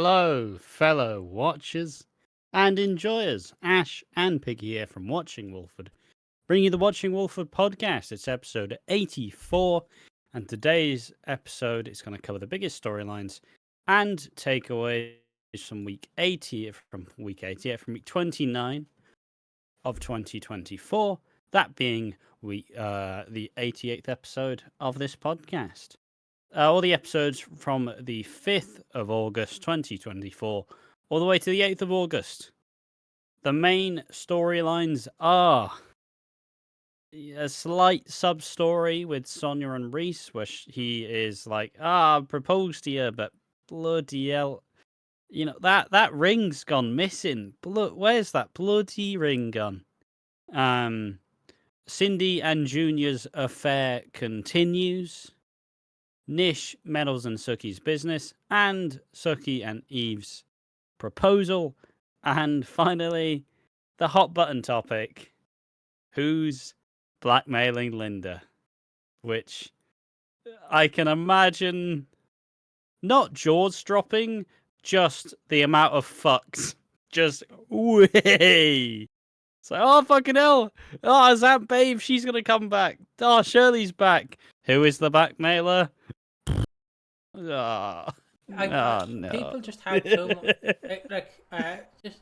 Hello, fellow watchers and enjoyers. Ash and Piggy here from Watching Walford, bringing you the Watching Walford podcast. It's episode 84, and today's episode is going to cover the biggest storylines and takeaways from week 80, from week 29 of 2024. That being the 88th episode of this podcast. All the episodes from the 5th of August 2024 all the way to the 8th of August. The main storylines are a slight sub-story with Sonia and Reese, where he is like, I proposed to you, but bloody hell. You know, that ring's gone missing. Where's that bloody ring gone? Cindy and Junior's affair continues. Nish meddles in Suki's business, and Suki and Eve's proposal, and finally, the hot button topic, who's blackmailing Linda? Which I can imagine not jaws dropping, just the amount of fucks. Just way. It's like, oh, fucking hell. Oh, is that babe? She's going to come back. Oh, Shirley's back. Who is the blackmailer? Oh, no. People just have too much. Just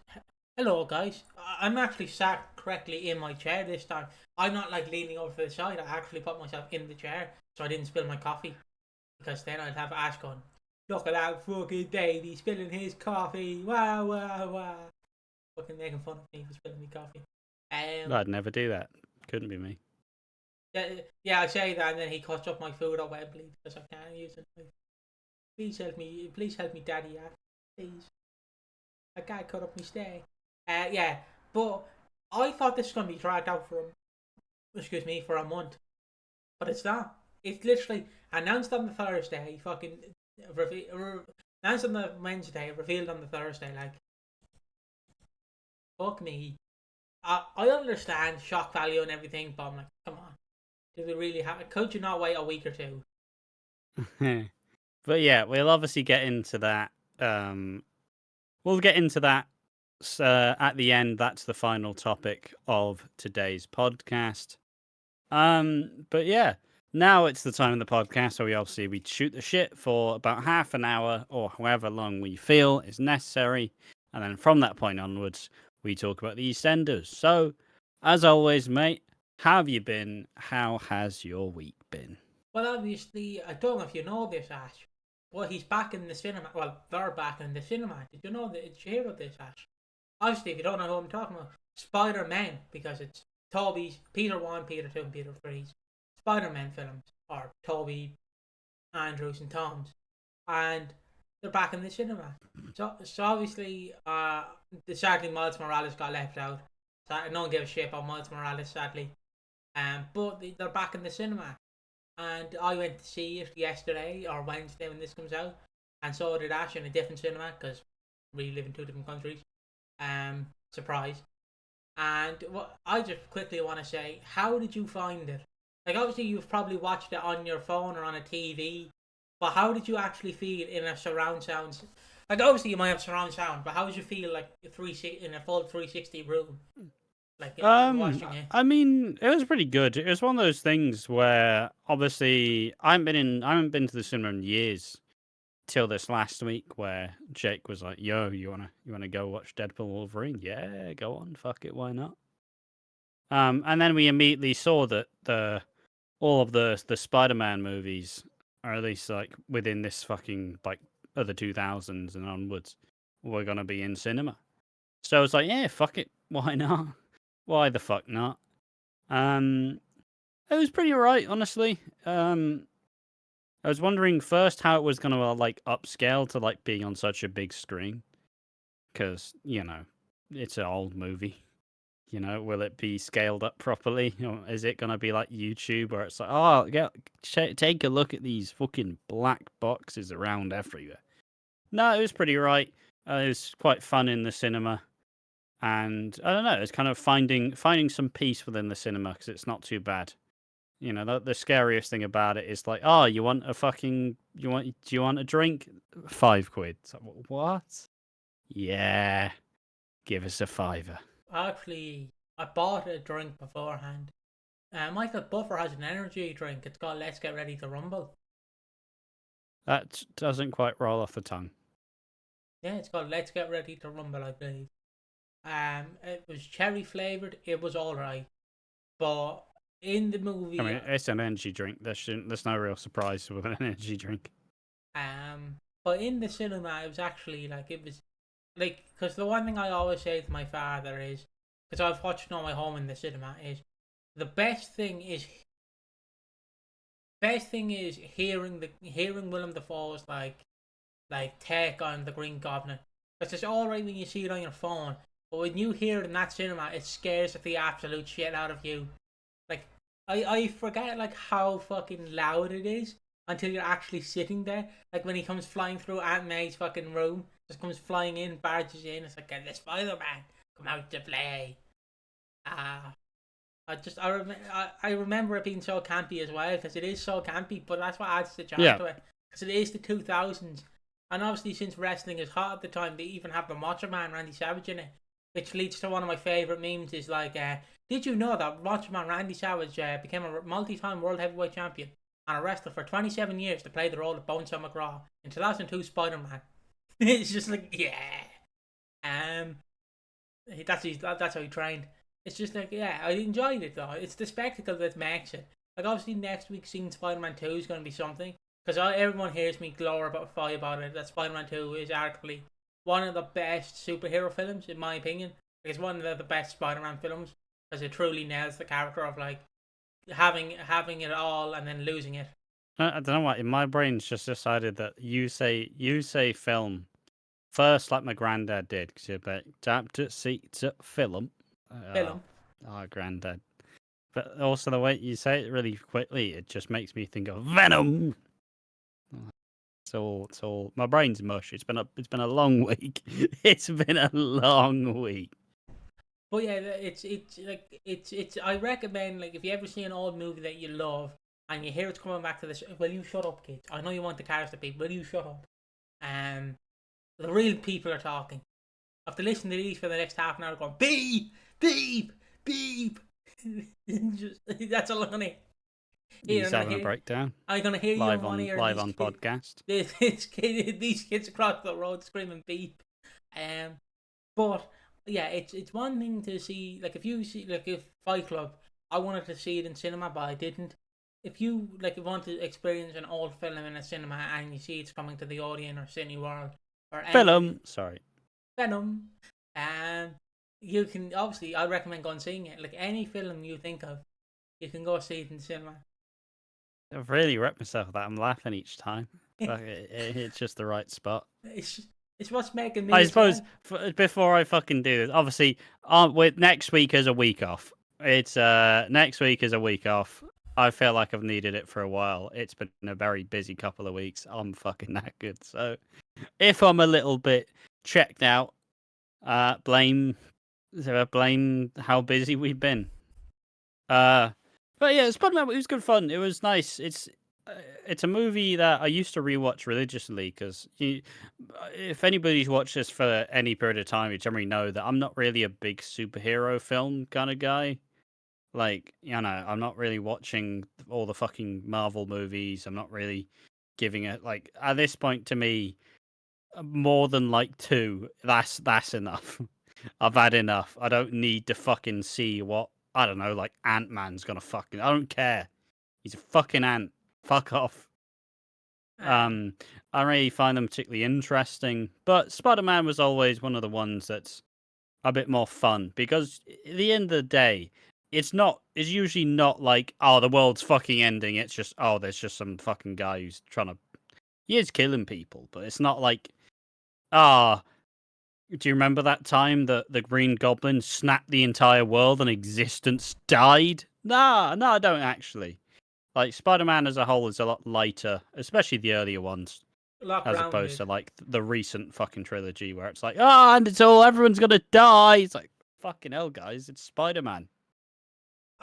hello, guys. I'm actually sat correctly in my chair this time. I'm not like leaning over to the side. I actually put myself in the chair so I didn't spill my coffee. Because then I'd have Ash going, look at that fucking baby spilling his coffee. Wow, wow, wow. Fucking making fun of me for spilling my coffee. I'd never do that. Couldn't be me. Yeah, I say that, and then he cuts up my food at Wembley because I can't use it. Please help me, Daddy. Please. I can't cut up my steak. Yeah, but I thought this was going to be dragged out for a month. But it's not. It's literally announced on the Thursday, fucking announced on the Wednesday, revealed on the Thursday, like, fuck me. I understand shock value and everything, but I'm like, come on. Do we really have it? Could you not wait a week or two? But yeah, we'll obviously get into that. We'll get into that at the end. That's the final topic of today's podcast. But yeah, now it's the time of the podcast where we shoot the shit for about half an hour or however long we feel is necessary. And then from that point onwards, we talk about the EastEnders. So, as always, mate, how have you been? How has your week been? Well, obviously, I don't know if you know this, Ash. Well, he's back in the cinema. Well, they're back in the cinema. Did you know that? Did you hear about this, Ash? Obviously, if you don't know who I'm talking about, Spider-Man, because it's Tobey's Peter 1, Peter 2, and Peter 3's Spider-Man films, or Tobey, Andrews, and Tom's. And they're back in the cinema. So obviously, sadly, Miles Morales got left out. So no one gave a shit about Miles Morales, sadly. But they're back in the cinema. And I went to see it yesterday or Wednesday when this comes out, and so did Ash in a different cinema because we live in two different countries. Surprise. And what I just quickly want to say, how did you find it? Like, obviously you've probably watched it on your phone or on a TV, but how did you actually feel in a surround sound? Like, obviously you might have surround sound, but how did you feel like in a full 360 room? Like, watching it. I mean, it was pretty good. It was one of those things where obviously I haven't been to the cinema in years till this last week where Jake was like, "Yo, you wanna go watch Deadpool Wolverine? Yeah, go on, fuck it, why not?" And then we immediately saw that all of the Spider-Man movies, or at least like within this fucking like other 2000s and onwards, were gonna be in cinema. So it's like, yeah, fuck it, why not? Why the fuck not? It was pretty alright, honestly. I was wondering first how it was gonna like upscale to like being on such a big screen, because you know it's an old movie. You know, will it be scaled up properly? Or is it gonna be like YouTube, where it's like, oh, take a look at these fucking black boxes around everywhere? No, it was pretty right. It was quite fun in the cinema. And I don't know, it's kind of finding some peace within the cinema because it's not too bad. You know, the scariest thing about it is like, oh, you want a fucking, do you want a drink? £5. It's like, what? Yeah, give us a fiver. Actually, I bought a drink beforehand. Michael Buffer has an energy drink. It's called Let's Get Ready to Rumble. That doesn't quite roll off the tongue. Yeah, it's called Let's Get Ready to Rumble, I believe. It was cherry flavored. It was alright, but in the movie, I mean, it's an energy drink. There's no real surprise with an energy drink. but in the cinema, it was actually like because the one thing I always say to my father is, because I've watched No Way Home in the cinema, is the best thing is hearing Willem Dafoe's like take on the Green Goblin. Because it's alright when you see it on your phone, but when you hear it in that cinema, it scares the absolute shit out of you. Like, I forget like how fucking loud it is until you're actually sitting there. Like when he comes flying through Aunt May's fucking room, just comes flying in, barges in. It's like, get the Spider-Man, come out to play. I remember it being so campy as well, because it is so campy, but that's what adds the charm to it. Because it is the 2000s, and obviously since wrestling is hot at the time, they even have the Macho Man Randy Savage in it, which leads to one of my favourite memes. Is like, did you know that Macho Man Randy Savage became a multi-time world heavyweight champion and a wrestler for 27 years to play the role of Bonesaw McGraw in 2002 Spider-Man? It's just like, yeah. That's how he trained. It's just like, yeah, I enjoyed it though. It's the spectacle that makes it. Like, obviously next week seeing Spider-Man 2 is going to be something, because everyone hears me glower about it, that Spider-Man 2 is arguably one of the best superhero films, in my opinion. Like, it's one of the best Spider-Man films, because it truly nails the character of like having it all and then losing it. I don't know why. My brain's just decided that you say film first, like my granddad did, because you're about to see film. Film. Oh, granddad. But also the way you say it really quickly, it just makes me think of Venom. It's all. My brain's mush. It's been a long week. It's been a long week. But yeah, it's. I recommend, like, if you ever see an old movie that you love and you hear it's coming back to this. Will you shut up, kids? I know you want the cars to beep. Will you shut up? The real people are talking. I have to listen to these for the next half an hour going beep, beep, beep. That's all I'm gonna hear. He's having a breakdown. I'm gonna hear live you on live on podcast. These kids across the road screaming beep. But yeah, it's one thing to see, like, if you see, like, if Fight Club, I wanted to see it in cinema, but I didn't. If you want to experience an old film in a cinema and you see it's coming to the Odeon or Cineworld or Venom, you can, obviously, I recommend going and seeing it. Like, any film you think of, you can go see it in the cinema. I've really ripped myself with that. I'm laughing each time. It's just the right spot. It's what's making me. I suppose before I fucking do this, obviously, next week is a week off. It's next week is a week off. I feel like I've needed it for a while. It's been a very busy couple of weeks. I'm fucking knackered. So if I'm a little bit checked out, blame how busy we've been. But yeah, Spider-Man, it was good fun. It was nice. It's a movie that I used to rewatch religiously, because if anybody's watched this for any period of time, you generally know that I'm not really a big superhero film kind of guy. Like, you know, I'm not really watching all the fucking Marvel movies. I'm not really giving it, like, at this point, to me, more than like 2. That's enough. I've had enough. I don't need to fucking see what, I don't know, like Ant-Man's gonna fucking. I don't care. He's a fucking ant. Fuck off. I don't really find them particularly interesting, but Spider-Man was always one of the ones that's a bit more fun, because at the end of the day, it's usually not like, oh, the world's fucking ending. It's just, oh, there's just some fucking guy who's he is killing people, but it's not like, do you remember that time that the Green Goblin snapped the entire world and existence died? No, I don't actually. Like, Spider-Man as a whole is a lot lighter, especially the earlier ones, as opposed to like the recent fucking trilogy where it's like, and everyone's gonna die. It's like, fucking hell, guys, it's Spider-Man.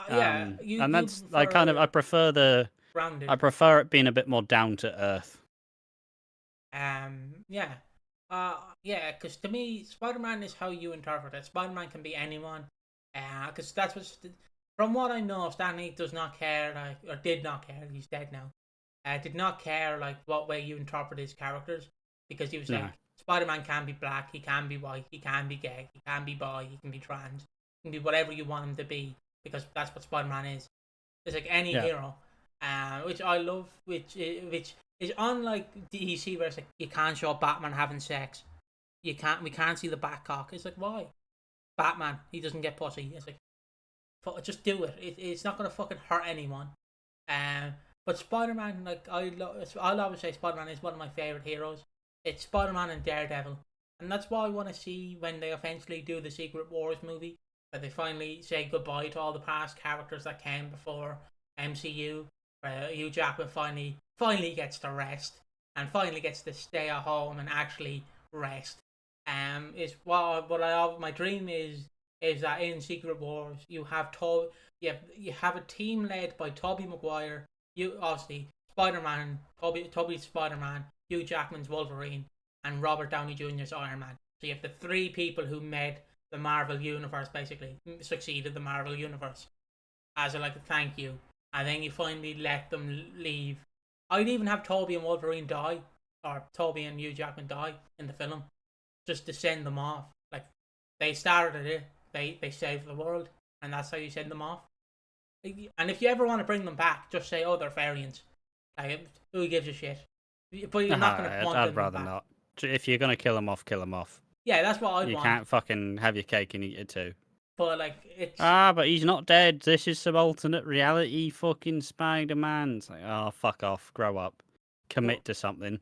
Yeah, And you that's I prefer grounded. I prefer it being a bit more down to earth. Yeah. Yeah, because to me, Spider-Man is how you interpret it. Spider-Man can be anyone. Because that's from what I know, Stanley does not care, like, or did not care. He's dead now. Did not care like what way you interpret his characters, because he was No. like, Spider-Man can be black, he can be white, he can be gay, he can be bi, he can be trans, he can be whatever you want him to be, because that's what Spider-Man is. It's like any Yeah. hero, which I love, which is unlike DC, where it's like you can't show Batman having sex, we can't see the Batcock. It's like, why? Batman, he doesn't get pussy. It's like, just do it. It's not gonna fucking hurt anyone. Um, but Spider-Man, like I'll always say Spider-Man is one of my favorite heroes. It's Spider-Man and Daredevil, and that's why I want to see when they eventually do the Secret Wars movie, that they finally say goodbye to all the past characters that came before MCU. Hugh Jackman finally gets to rest and finally gets to stay at home and actually rest. Is what my dream is that in Secret Wars you have you have a team led by Tobey Maguire, you obviously Spider-Man, Tobey's Spider-Man, Hugh Jackman's Wolverine, and Robert Downey Jr.'s Iron Man. So you have the three people who made the Marvel universe, basically succeeded the Marvel universe, as a thank you, and then you finally let them leave. I'd even have Tobey and Wolverine die, or Tobey and Hugh Jackman die in the film, just to send them off. Like, they started it, they saved the world, and that's how you send them off. And if you ever want to bring them back, just say, oh, they're variants. Like, who gives a shit? But you're not going to want them I'd rather back. not. If you're gonna kill them off, kill them off. Yeah, that's what I'd You want. can't fucking have your cake and eat it too. But it's But he's not dead. This is some alternate reality fucking Spider-Man. It's like, oh, fuck off. Grow up. Commit to something.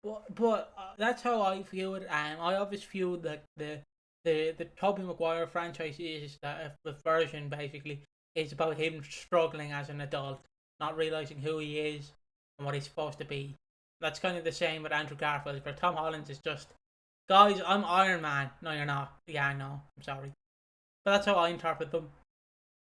But that's how I view it, and I always view that the Tobey Maguire franchise is that the version basically is about him struggling as an adult, not realizing who he is and what he's supposed to be. That's kind of the same with Andrew Garfield, where Tom Holland is just, guys, I'm Iron Man. No, you're not. Yeah, I know. I'm sorry, but that's how I interpret them.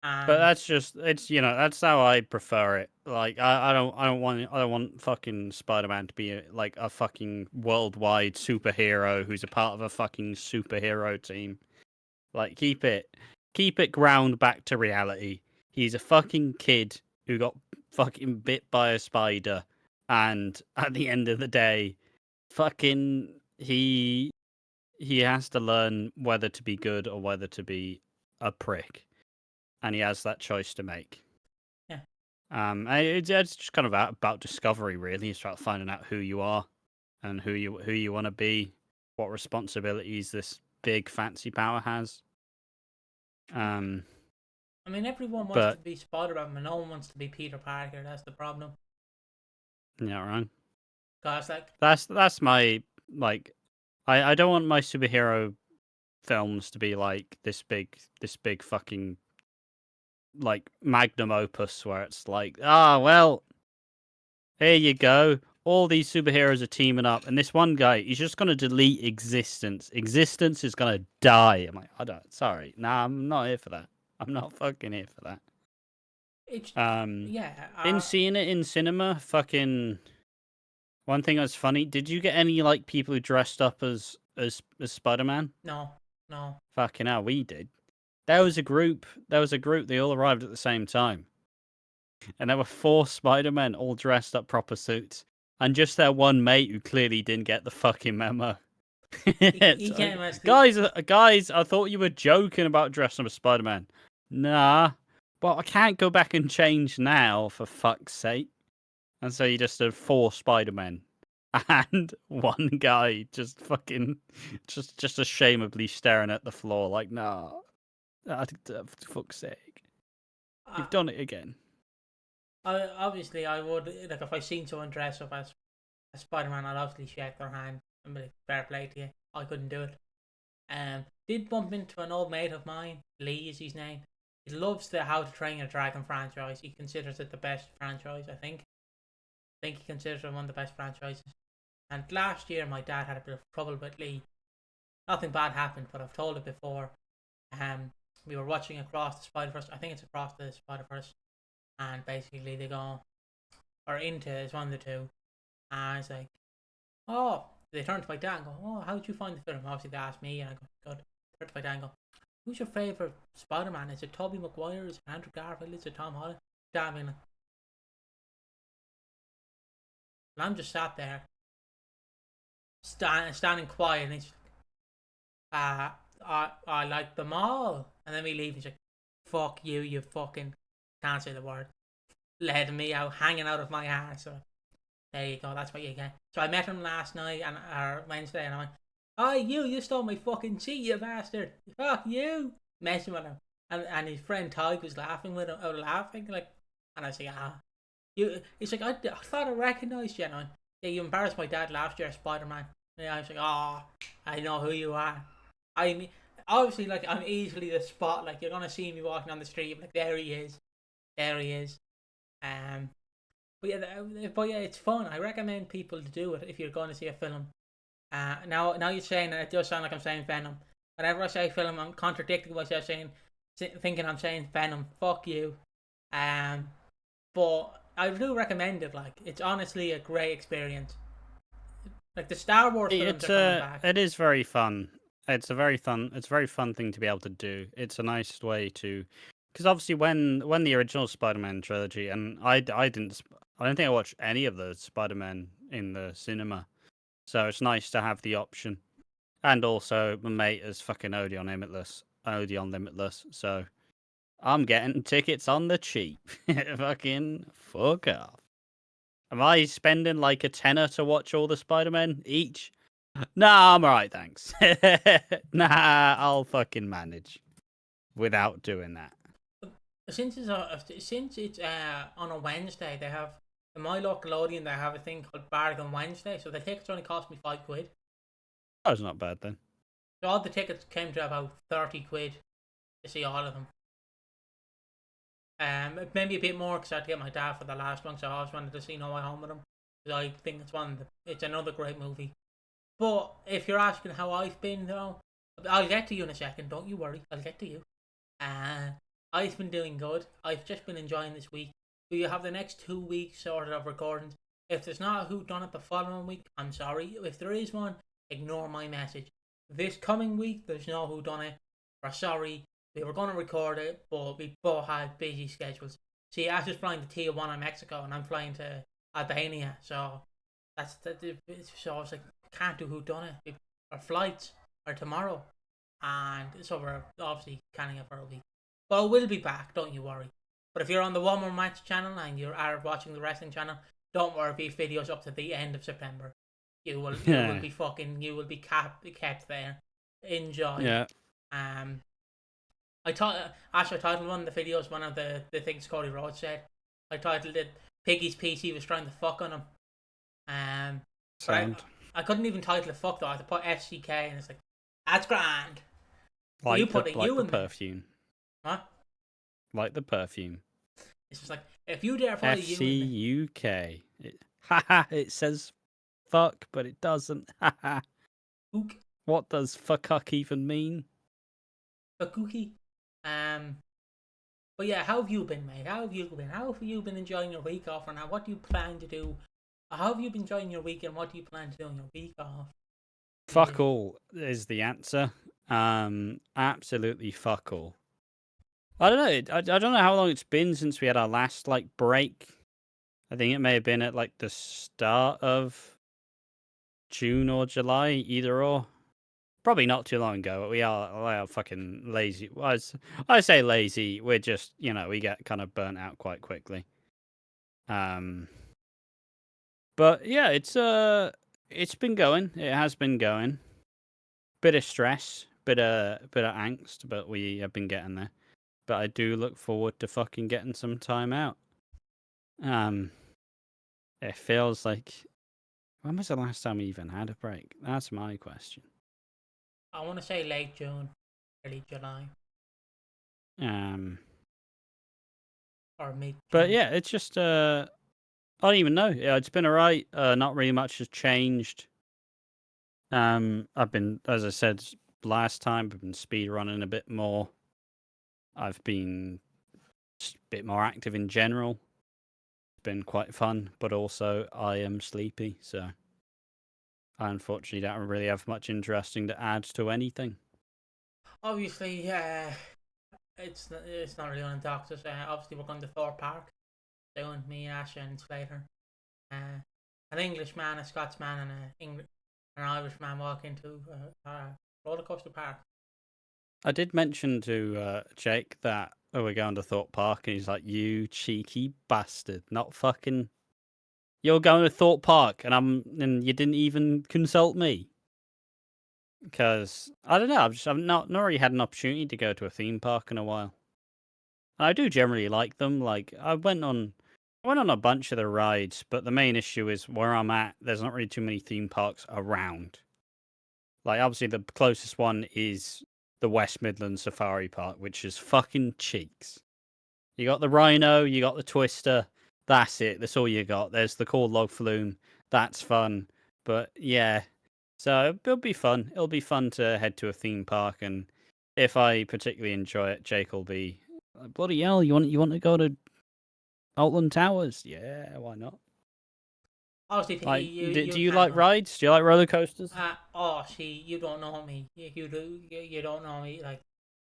But that's how I prefer it. Like, I don't want fucking Spider-Man to be a fucking worldwide superhero who's a part of a fucking superhero team. Like, keep it ground back to reality. He's a fucking kid who got fucking bit by a spider, and at the end of the day, fucking he has to learn whether to be good or whether to be a prick, and he has that choice to make. Yeah. It's just kind of about discovery, really. It's about finding out who you are and who you want to be, what responsibilities this big fancy power has. I mean, everyone wants to be Spider-Man, but no one wants to be Peter Parker. That's the problem. Yeah, right. Cause That's my I don't want my superhero films to be like this big fucking magnum opus where it's like, well, here you go. All these superheroes are teaming up, and this one guy, he's just gonna delete existence. Existence is gonna die. I'm like, sorry, nah, I'm not here for that. I'm not fucking here for that. In seeing it in cinema, fucking. One thing that's funny, did you get any people who dressed up as Spider-Man? No. Fucking hell, we did. There was a group, they all arrived at the same time. And there were 4 Spider-Men all dressed up proper suits. And just their one mate who clearly didn't get the fucking memo. He came as guys, I thought you were joking about dressing up as Spider-Man. Nah. Well, I can't go back and change now, for fuck's sake. And so you just had 4 Spider-Men. And one guy just fucking, just ashamedly staring at the floor like, nah, for fuck's sake. You've done it again. Obviously, I would, if I seen someone dress up as Spider-Man, I'd obviously shake their hand and be like, fair play to you. I couldn't do it. Did bump into an old mate of mine, Lee is his name. He loves the How to Train Your Dragon franchise. He considers it the best franchise, I think. He considers it one of the best franchises. And last year, my dad had a bit of trouble with Lee. Nothing bad happened, but I've told it before. we were watching Across the Spider-Verse. I think it's Across the Spider-Verse, and basically they go or into it's one of the two, and it's like, oh, they turn to my dad and go, oh, how did you find the film? Obviously they asked me, and I go, good. Turn to my dad and go, who's your favourite Spider-Man? Is it Tobey Maguire? Is it Andrew Garfield? Is it Tom Holland? Dad being like, and I'm just sat there, standing quiet, and he's I like them all. And then we leave, and he's like, fuck you, you fucking can't say the word. Let me out, hanging out of my ass. So there you go, that's what you get. So I met him last night or Wednesday, and I went, oh, you stole my fucking seat, you bastard. Fuck you. Messing with him. And his friend Tyke was laughing with him, laughing, like, and I was like, it's like, I thought I recognised you. And I went, yeah, you embarrassed my dad last year, Spider-Man. And I was like, oh, I know who you are. I mean, obviously, like, I'm easily the spot. Like, you're gonna see me walking on the street, like, there he is. But yeah, it's fun. I recommend people to do it if you're going to see a film. Now you're saying, and it does sound like I'm saying Venom. Whenever I say film, I'm contradicting myself, thinking I'm saying Venom. Fuck you. But I do recommend it. Like, it's honestly a great experience. Like, the Star Wars films are coming back. It is very fun. It's a very fun thing to be able to do. It's a nice way to, because obviously when the original Spider-Man trilogy, and I don't think I watched any of the Spider-Man in the cinema, so it's nice to have the option. And also, my mate is fucking Odeon Limitless, so I'm getting tickets on the cheap. Fucking fuck off. Am I spending like a tenner to watch all the Spider-Men each? Nah, I'm alright, thanks. Nah, I'll fucking manage without doing that. Since it's on a Wednesday, they have in my local Odeon they have a thing called Bargain Wednesday, so the tickets only cost me £5. That was not bad then. So all the tickets came to about £30 to see all of them. Maybe a bit more because I had to get my dad for the last one, so I always wanted to see No Way Home with him. Because I think it's another great movie. But if you're asking how I've been, though, I'll get to you in a second. Don't you worry, I'll get to you. I've been doing good. I've just been enjoying this week. We have the next 2 weeks sorted of recordings. If there's not a whodunit the following week, I'm sorry. If there is one, ignore my message. This coming week, there's no whodunit. We're sorry. We were going to record it, but we both had busy schedules. See, Ash is flying to Tijuana, Mexico, and I'm flying to Albania. So so I was like, can't do whodunit. Our flights are tomorrow, and so we're obviously canning it for a week. But we'll be back, don't you worry. But if you're on the One More Match channel and you are watching the wrestling channel, don't worry, these videos up to the end of September. You will be kept there. Enjoy. Yeah. I titled one of the videos one of the things Cody Rhodes said. I titled it Piggy's PC was trying to fuck on him. I couldn't even title it fuck though. I had to put SCK and it's like, that's grand. Like you put the, it, like you the and perfume. What? Like the perfume. It's just like, if you dare put FCUK. It says fuck, but it doesn't. Ook. What does fuck even mean? Fuckuki. But yeah, how have you been, mate? How have you been enjoying your week off? And what do you plan to do? How have you been enjoying your week, and what do you plan to do on your week off? Fuck all is the answer. Absolutely fuck all. I don't know. I don't know how long it's been since we had our last break. I think it may have been at the start of June or July, either or. Probably not too long ago. But we are fucking lazy. I say lazy. We're just we get kind of burnt out quite quickly. But yeah, it's been going. It has been going. Bit of stress, bit of angst, but we have been getting there. But I do look forward to fucking getting some time out. It feels like, when was the last time we even had a break? That's my question. I want to say late June, early July. Or mid. But yeah, it's just I don't even know. Yeah, it's been alright. Not really much has changed. I've been, as I said last time, I've been speed running a bit more. I've been just a bit more active in general. It's been quite fun, but also I am sleepy, so I unfortunately don't really have much interesting to add to anything. Obviously, it's not really on doctors. Obviously, we're going to Thorpe Park soon. Me, Ash, and Slater. An Englishman, a Scotsman, and an Irishman walk into a roller coaster park. I did mention to Jake that we're going to Thorpe Park, and he's like, "You cheeky bastard! Not fucking. You're going to Thorpe Park, and you didn't even consult me." Because I don't know, I've not really had an opportunity to go to a theme park in a while. And I do generally like them. Like I went on a bunch of the rides, but the main issue is where I'm at. There's not really too many theme parks around. Like obviously the closest one is the West Midlands Safari Park, which is fucking cheeks. You got the Rhino, you got the Twister. That's it. That's all you got. There's the Cool Log Flume. That's fun. But yeah, so it'll be fun. It'll be fun to head to a theme park, and if I particularly enjoy it, Jake will be like, bloody hell. You want to go to Alton Towers? Yeah, why not? Obviously, Piggy, Like, you do you can't like go. rides? Do you like roller coasters? See, you don't know me. You don't know me. Like,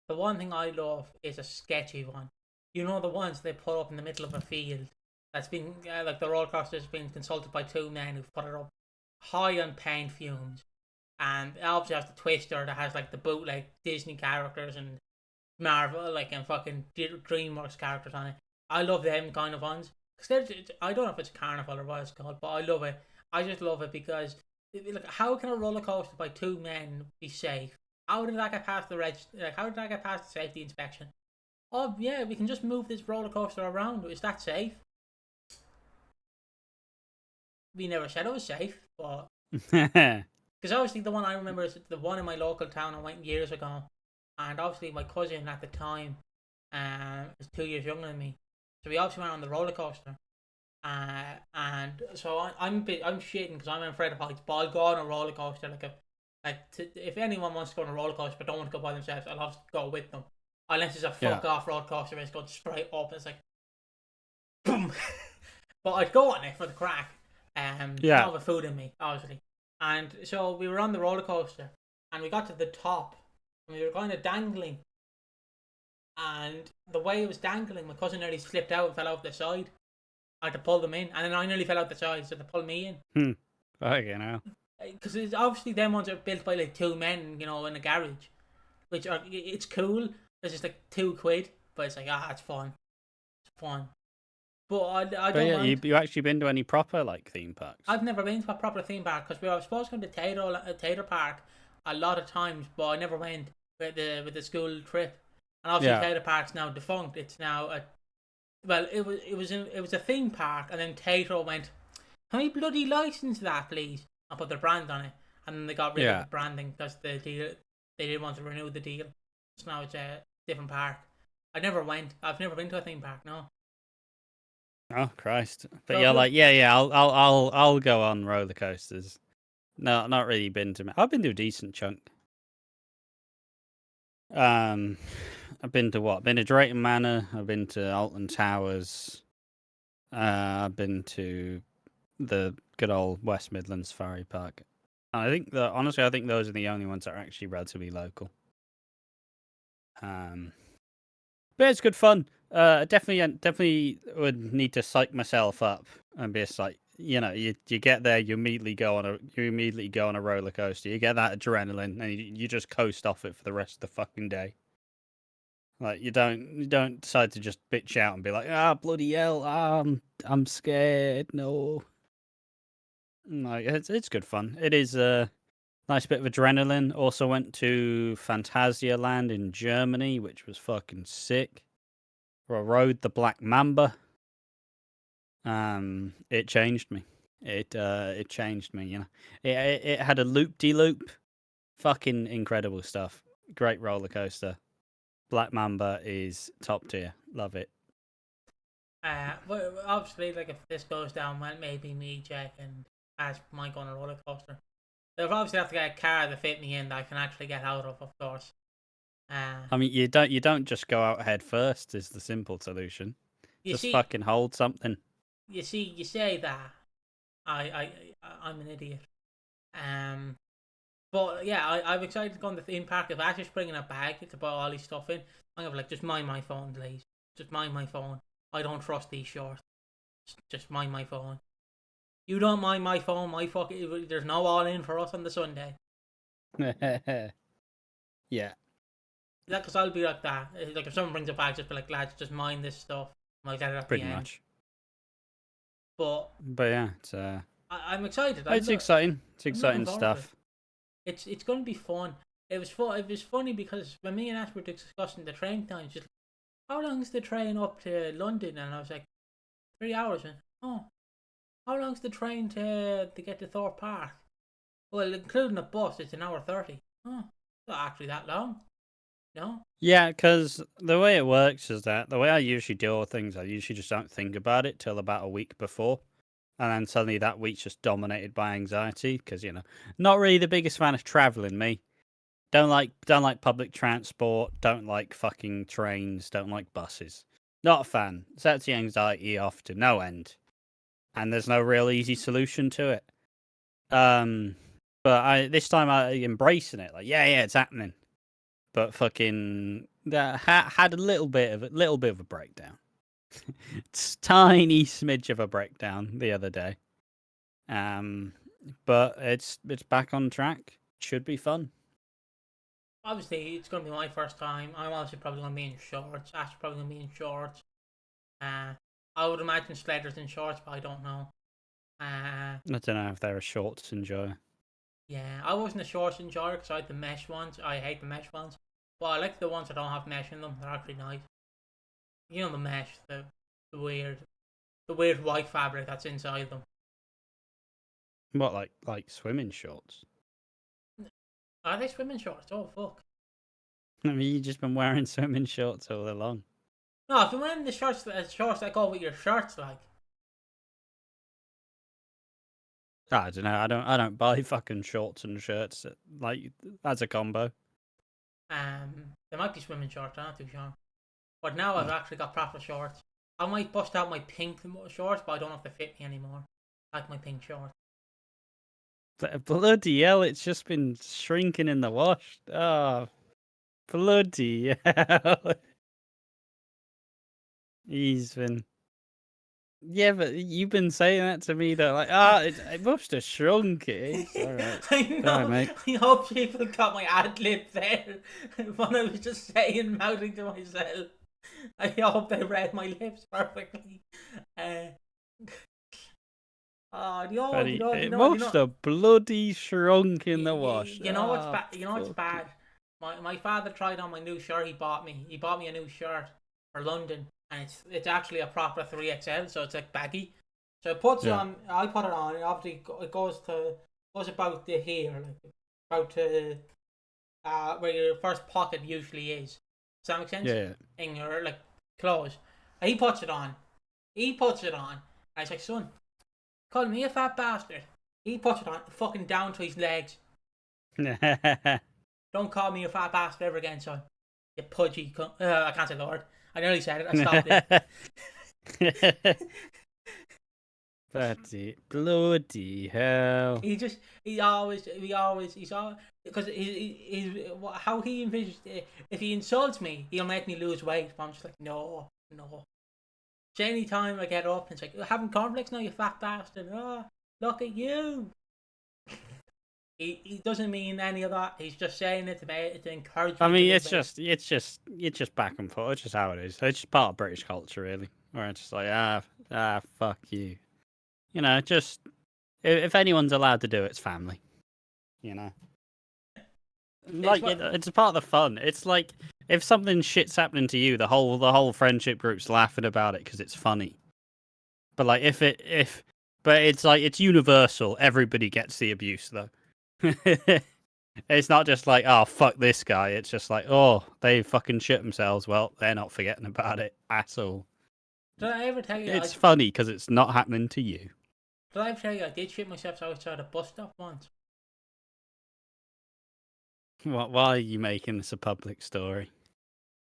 the one thing I love is a sketchy one. You know the ones they put up in the middle of a field. That's been like the roller coaster's been consulted by two men who've put it up high on paint fumes, and it obviously has the Twister that has like the bootleg Disney characters and Marvel and fucking DreamWorks characters on it. I love them kind of ones. I don't know if it's carnival or what it's called, but I love it. I just love it because like, how can a roller coaster by two men be safe? How did that get past how did that get past the safety inspection? Oh yeah, we can just move this roller coaster around. Is that safe? We never said it was safe, but because obviously the one I remember is the one in my local town I went years ago, and obviously my cousin at the time was 2 years younger than me, so we obviously went on the roller coaster. And so I'm shitting because I'm afraid of heights, but I'll go on a roller coaster if anyone wants to go on a roller coaster but don't want to go by themselves, I'll have to go with them. Unless it's a fuck off roller coaster where it's going straight up, it's like boom. But I'd go on it for the crack. Not with food in me, obviously. And so we were on the roller coaster, and we got to the top, and we were kind of dangling. And the way it was dangling, my cousin nearly slipped out and fell off the side. I had to pull them in, and then I nearly fell out the side, so they pulled me in. Okay, now. Because it's obviously them ones are built by like two men, in a garage, it's cool. It's just like £2, but it's like it's fun. It's fun. But I don't mind. You actually been to any proper like theme parks? I've never been to a proper theme park because we were supposed to go to Tater Park a lot of times, but I never went with the school trip. And obviously, Tater Park's now defunct. It's now it was a theme park, and then Tater went, "Can we bloody license that, please?" and put their brand on it, and then they got rid of the branding because they didn't want to renew the deal. So now it's a different park. I never went. I've never been to a theme park. No. Oh Christ! But so you're like, I'll go on roller coasters. No, not really been to. I've been to a decent chunk. I've been to what? I've been to Drayton Manor. I've been to Alton Towers. I've been to the good old West Midlands Safari Park. And I think honestly, I think those are the only ones that are actually relatively local. But it's good fun. Definitely would need to psych myself up and be like, you get there, you immediately go on a roller coaster. You get that adrenaline, and you just coast off it for the rest of the fucking day. Like you don't decide to just bitch out and be like, bloody hell, I'm scared. No, like it's good fun. It is a nice bit of adrenaline. Also went to Phantasialand in Germany, which was fucking sick. I rode the Black Mamba. It changed me. It changed me. It had a loop-de-loop. Fucking incredible stuff. Great roller coaster. Black Mamba is top tier. Love it. Well, obviously, if this goes down well, maybe me, Jack, and Ash might go on a roller coaster. They'll obviously have to get a car to fit me in that I can actually get out of course. Uh, I mean, you don't just go out head first. Is the simple solution. you Just see, fucking hold something. you say that I'm an idiot. Um, but yeah, I'm excited to go on the theme park. If Ash is bringing a bag to put all his stuff in, I'm gonna be like, just mind my phone, please. Just mind my phone. I don't trust these shorts. Just mind my phone. You don't mind my phone. My fucking there's no all in for us on the Sunday. Yeah, Yeah, because I'll be like that. Like if someone brings a bag, just be like, lads, just mind this stuff. I'll get it at the pretty end. much. But But yeah, I'm excited. it's exciting. It's I'm looking exciting forward to it. stuff. It's going to be fun. It was fun. It was funny because when me and Ash were discussing the train times, just how long's the train up to London? And I was like, 3 hours. And oh, how long's the train to get to Thorpe Park? Well, including the bus, it's 1 hour 30. Oh, not actually that long. No. Yeah, because the way it works is that the way I usually deal with things, I usually just don't think about it till about a week before. And then suddenly that week's just dominated by anxiety because, not really the biggest fan of traveling, me. Don't like public transport, don't like fucking trains, don't like buses. Not a fan. Sets the anxiety off to no end. And there's no real easy solution to it. But this time I embracing it, like, yeah, it's happening. But fucking had a little bit of a breakdown. It's tiny smidge of a breakdown the other day. But it's back on track. Should be fun. Obviously, it's going to be my first time. I'm obviously probably going to be in shorts. Ash probably going to be in shorts. I would imagine Sledder's in shorts, but I don't know. I don't know if they're a shorts enjoyer. Yeah, I wasn't a shorts enjoyer because I had the mesh ones. I hate the mesh ones. But I like the ones that don't have mesh in them. They're actually nice. You know the mesh, the weird white fabric that's inside them. What, like swimming shorts? Are they swimming shorts? Oh fuck! I mean, you've just been wearing swimming shorts all along. No, I've been wearing the shorts that go with your shirts, like. I don't know. I don't buy fucking shorts and shirts like as a combo. They might be swimming shorts. I'm not too sure. But now I've actually got proper shorts. I might bust out my pink shorts, but I don't have to fit me anymore. I like my pink shorts. Bloody hell! It's just been shrinking in the wash. Oh, bloody hell! He's been. Yeah, but you've been saying that to me though, like, it must have shrunk. It is. All right. I know. All right, mate. I hope people got my ad lib there when I was just saying, mouthing to myself. I hope they read my lips perfectly. It must have bloody shrunk in the wash. You know what's bad? You know what's fuck bad? My father tried on my new shirt he bought me. He bought me a new shirt for London, and it's actually a proper 3XL, so it's like baggy. So it puts it on. I put it on. And obviously, it goes about to here, like about to where your first pocket usually is. Does that make sense? Yeah. In your like clothes. And he puts it on. And I was like, son, call me a fat bastard. He puts it on, fucking down to his legs. Don't call me a fat bastard ever again, son. You pudgy cunt. I can't say the word. I nearly said it. I stopped it. Bloody hell. He's because how he envisions it, if he insults me, he'll make me lose weight. But I'm just like, no. So any time I get up, it's like, you're having cornflakes now, you fat bastard. Oh, look at you. He doesn't mean any of that. He's just saying it to encourage me. I mean, it's just back and forth. It's just how it is. It's just part of British culture, really. Where it's just like, fuck you. Just if anyone's allowed to do it, it's family. Like it's a part of the fun. It's like if something shit's happening to you, the whole friendship group's laughing about it because it's funny. But like but it's like it's universal. Everybody gets the abuse though. It's not just like, oh fuck this guy. It's just like, oh, they fucking shit themselves. Well, they're not forgetting about it at all. Did I ever tell you? It's funny because it's not happening to you. Did I ever tell you I did shit myself outside a bus stop once? Why are you making this a public story?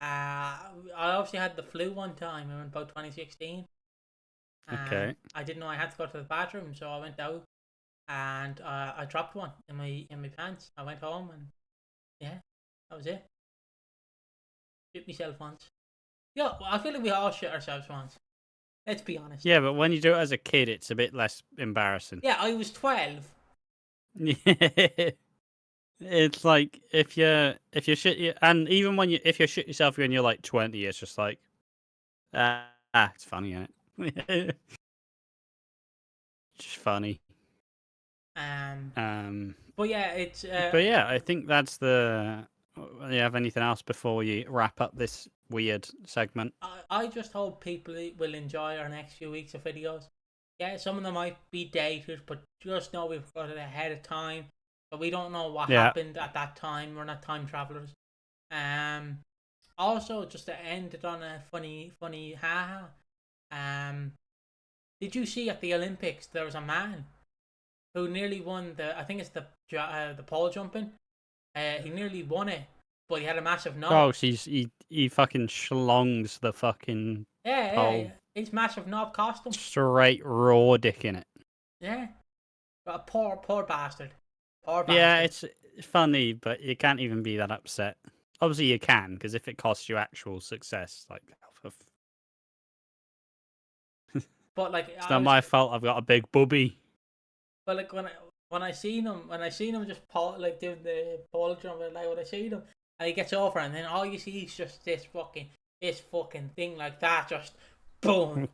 I obviously had the flu one time in about 2016. Okay. I didn't know I had to go to the bathroom, so I went out and I dropped one in my pants. I went home and yeah, that was it. Shit myself once. Yeah, well, I feel like we all shit ourselves once. Let's be honest. Yeah, but when you do it as a kid, it's a bit less embarrassing. Yeah, I was 12. It's like if you shit you, and even when if you shit yourself when you're like 20, it's just like it's funny, isn't it? Just funny. Um, But yeah, it's but yeah, I think that's the. Do you have anything else before we wrap up this weird segment? I just hope people will enjoy our next few weeks of videos. Yeah, some of them might be dated, but just know we've got it ahead of time. But we don't know what Yeah. happened at that time. We're not time travelers. Also, just to end it on a funny haha. Did you see at the Olympics there was a man who nearly won the? I think it's the pole jumping. He nearly won it, but he had a massive knob. Oh, he fucking schlongs the fucking pole. His massive knob cost him. Straight raw dick in it. Yeah, but a poor bastard. Yeah, it's funny, but you can't even be that upset. Obviously, you can, because if it costs you actual success, like, But like, it's not my fault. I've got a big bubby. But like when I seen him just like doing the pole jump, like when I seen him and he gets over, and then all you see is just this fucking thing like that, just boom.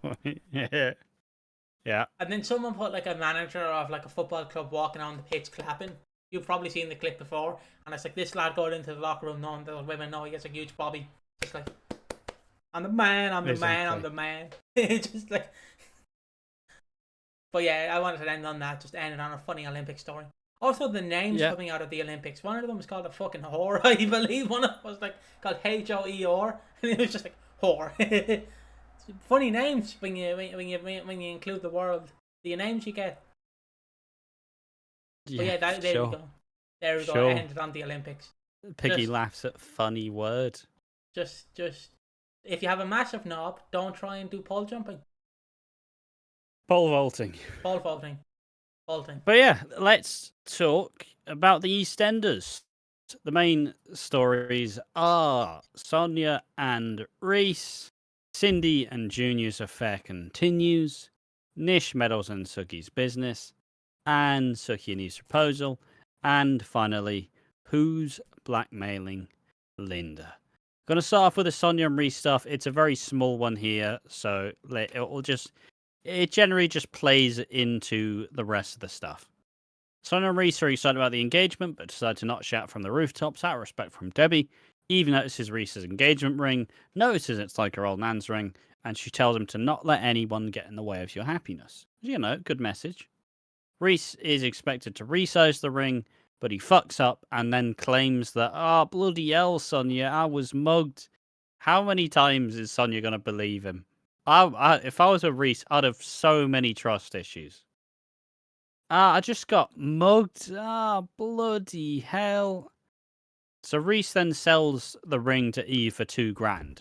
Yeah. And then someone put like a manager of like a football club walking on the pitch clapping. You've probably seen the clip before, and it's like this lad going into the locker room knowing the women know he has a huge bobby. Just like, I'm the man, I'm the man, I'm the man. Just like. But yeah, I wanted to end on that, just end it on a funny Olympic story. Also, the names coming out of the Olympics. One of them was called a fucking whore, I believe. One of them was like called H-O-E-R, and it was just like whore. Funny names when you include the world. The names you get. But yeah, there we go. There we go. Ended on the Olympics. Piggy laughs at funny word. Just if you have a massive knob, don't try and do pole jumping. Pole vaulting. But yeah, let's talk about the EastEnders. The main stories are Sonia and Reese, Cindy and Junior's affair continues, Nish meddles in Suki's business, and Suki and his proposal, and finally, who's blackmailing Linda? Gonna start off with the Sonia and Reese stuff. It's a very small one here, so it generally just plays into the rest of the stuff. Sonia and Reese are excited about the engagement, but decide to not shout from the rooftops out of respect from Debbie. Eve notices Reese's engagement ring, notices it's like her old nan's ring, and she tells him to not let anyone get in the way of your happiness. You know, good message. Reese is expected to resize the ring, but he fucks up and then claims that, bloody hell, Sonia, I was mugged. How many times is Sonia going to believe him? If I was a Reese, I'd have so many trust issues. I just got mugged. Bloody hell. So Reese then sells the ring to Eve for $2,000.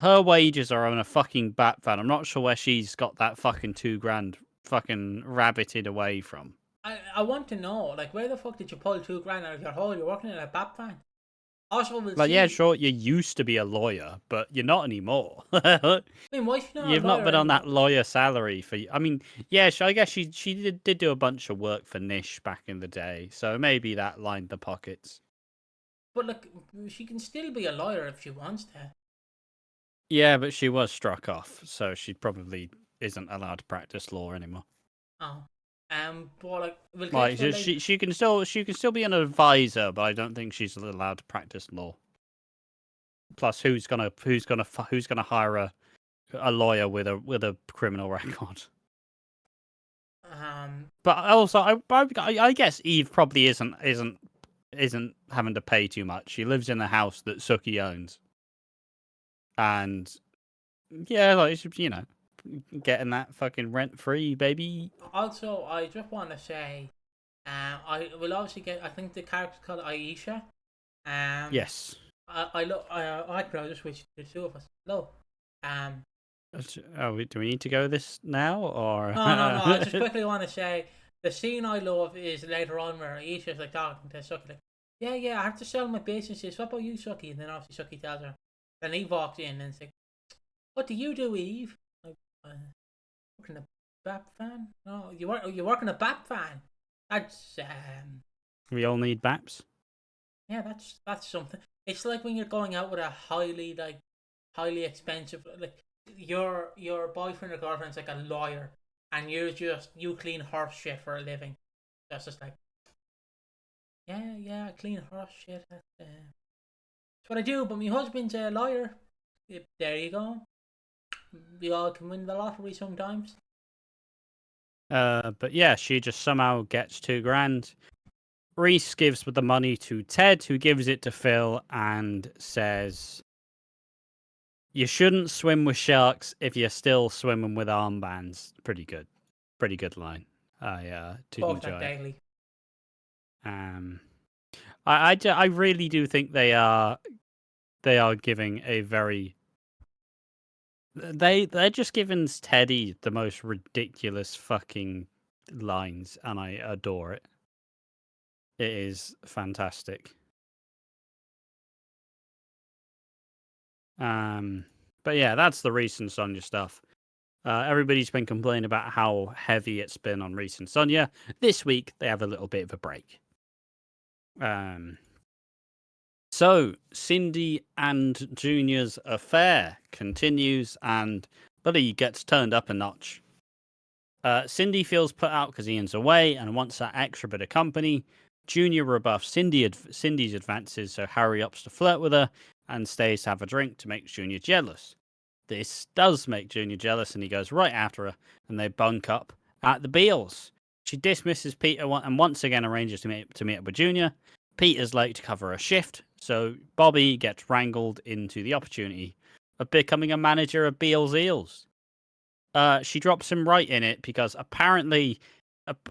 Her wages are on a fucking bat van. I'm not sure where she's got that fucking $2,000 fucking rabbited away from. I want to know, like, where the fuck did you pull $2,000 out of your hole? You're working in a bat van. Also, yeah, sure, you used to be a lawyer, but you're not anymore. I mean, why should You've not been on that anymore? lawyer salary for. I mean, yeah, I guess she did do a bunch of work for Nish back in the day, so maybe that lined the pockets. But like, she can still be a lawyer if she wants to. Yeah, but she was struck off, so she probably isn't allowed to practice law anymore. Oh, but she can still be an advisor, but I don't think she's allowed to practice law. Plus, who's gonna hire a lawyer with a criminal record? But also, I guess Eve probably isn't having to pay too much. She lives in the house that Suki owns, and yeah, like, getting that fucking rent free, baby. Also, I just want to say, I will obviously get. I think the character's called Aisha. Yes. I look. I could just switch to the two of us. No. Oh, do we need to go this now or? No. I just quickly want to say the scene I love is later on where he's just like talking to Suki, like, yeah, I have to sell my businesses. What about you, Suki? And then obviously Suki tells her. Then he walks in and it's like, what do you do, Eve? Like, working a BAP fan? No, you work in a BAP fan. That's We all need BAPs. Yeah, that's something. It's like when you're going out with a highly expensive, like your boyfriend or girlfriend's like a lawyer, and you clean horse shit for a living. That's just like, yeah, I clean horse shit. That's what I do. But my husband's a lawyer. There you go. We all can win the lottery sometimes. But yeah, she just somehow gets $2,000. Reese gives the money to Ted, who gives it to Phil and says, "You shouldn't swim with sharks if you're still swimming with armbands." Pretty good line. I did Quote enjoy that it. daily. I really do think they are giving a very. They're just giving Teddy the most ridiculous fucking lines, and I adore it. It is fantastic. But yeah, that's the Reese and Sonia stuff. Everybody's been complaining about how heavy it's been on Reese and Sonia. This week they have a little bit of a break. So Cindy and Junior's affair continues, and Buddy gets turned up a notch. Cindy feels put out because Ian's away and wants that extra bit of company. Junior rebuffs Cindy's advances, so Harry opts to flirt with her and stays to have a drink to make Junior jealous. This does make Junior jealous, and he goes right after her, and they bunk up at the Beals. She dismisses Peter and once again arranges to meet up with Junior. Peter's late to cover a shift, so Bobby gets wrangled into the opportunity of becoming a manager of Beals Eels. She drops him right in it because apparently,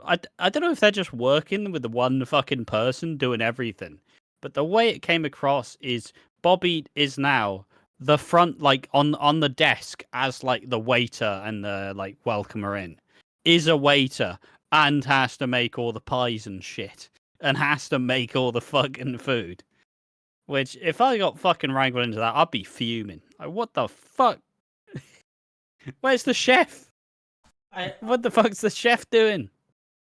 I don't know if they're just working with the one fucking person doing everything, but the way it came across is Bobby is now the front, like on the desk as like the waiter and the like welcomer in, is a waiter and has to make all the pies and shit and has to make all the fucking food. Which, if I got fucking wrangled into that, I'd be fuming. Like, what the fuck? Where's the chef? What the fuck's the chef doing?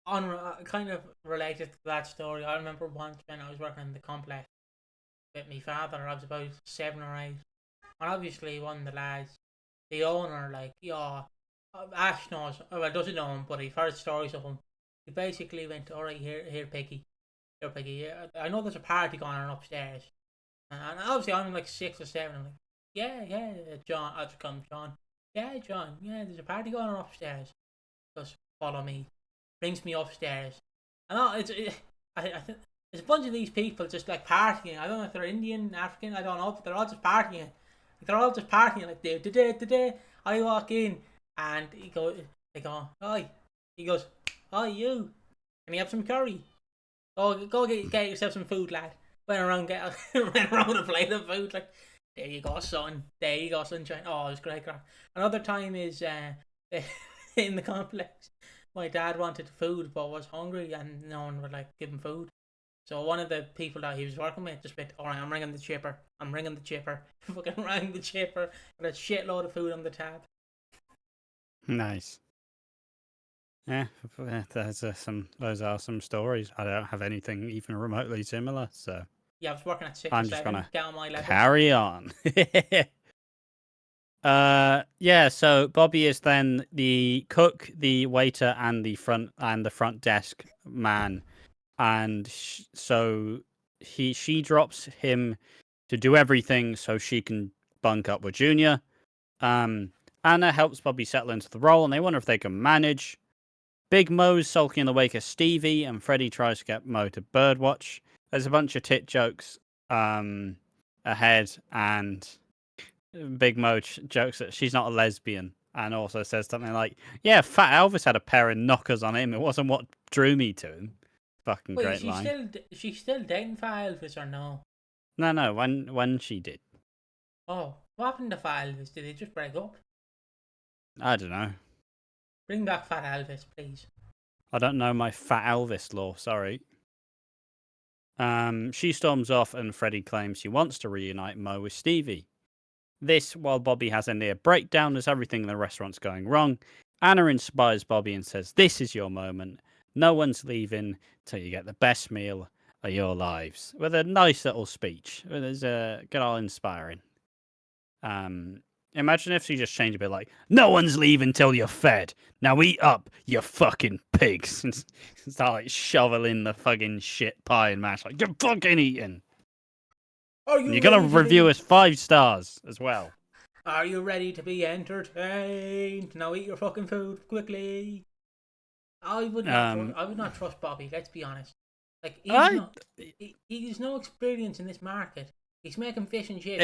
Kind of related to that story, I remember once when I was working in the complex with my father. I was about 7 or 8, and obviously one of the lads, the owner, like, Ash knows, well, doesn't know him, but he's heard stories of him. He basically went, all right, here, Piggy. Here, Piggy. I know there's a party going on upstairs, and obviously I'm like 6 or 7. I'm like, yeah, John. I just come, John. Yeah, John. Yeah, there's a party going on upstairs. Just follow me. Brings me upstairs. I think there's a bunch of these people just like partying. I don't know if they're Indian, African, I don't know, but they're all just partying. They're all just partying like today. I walk in and they go, hi. He goes, hi you. Can you have some curry? Go get yourself some food, lad. Went around with a plate of food, like, there you go, son. There you go, sunshine. Oh, it was great. Another time is in the complex. My dad wanted food but was hungry and no one would like give him food. So one of the people that he was working with just went, alright, I'm ringing the chipper. Fucking rang the chipper with a shitload of food on the tab. Nice. Yeah, those are some stories. I don't have anything even remotely similar, so yeah, I was working at 6 I'm or just 7. gonna Get on my level. carry on. Yeah, so Bobby is then the cook, the waiter, and the front desk man, and so she drops him to do everything so she can bunk up with Junior. Anna helps Bobby settle into the role, and they wonder if they can manage. Big Mo's sulking in the wake of Stevie, and Freddie tries to get Mo to birdwatch. There's a bunch of tit jokes ahead, and Big Mo jokes that she's not a lesbian, and also says something like, yeah, Fat Elvis had a pair of knockers on him. It wasn't what drew me to him. Fucking great line. She's still dating Fat Elvis or no? No, when she did. Oh, what happened to Fat Elvis? Did they just break up? I don't know. Bring back Fat Elvis, please. I don't know my Fat Elvis lore, sorry. She storms off and Freddie claims he wants to reunite Mo with Stevie. This while Bobby has a near breakdown as everything in the restaurant's going wrong. Anna inspires Bobby and says, "This is your moment. No one's leaving till you get the best meal of your lives." With a nice little speech. It's get all inspiring. Imagine if she just changed a bit like, "No one's leaving till you're fed. Now eat up, you fucking pigs." And start like shoveling the fucking shit pie and mash like, "You're fucking eating." Are you You're gonna review us 5 stars as well. Are you ready to be entertained? Now eat your fucking food quickly. I would not trust Bobby. Let's be honest. Like he's no experience in this market. He's making fish and chips.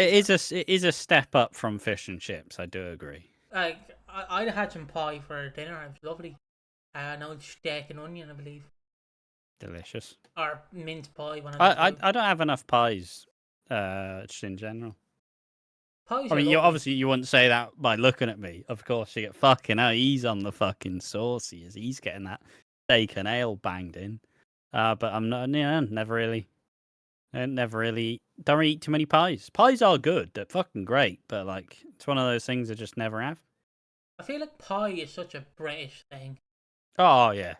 It is a step up from fish and chips. I do agree. Like I'd had some pie for dinner. It was lovely. An old steak and onion, I believe. Delicious. Or mince pie. I don't have enough pies. Just in general. Pies I mean, lovely. you wouldn't say that by looking at me. Of course, you get fucking out. He's on the fucking sauce. He's getting that steak and ale banged in. But I'm not. Yeah, never really. Don't eat too many pies. Pies are good. They're fucking great. But like, it's one of those things I just never have. I feel like pie is such a British thing. Oh yeah.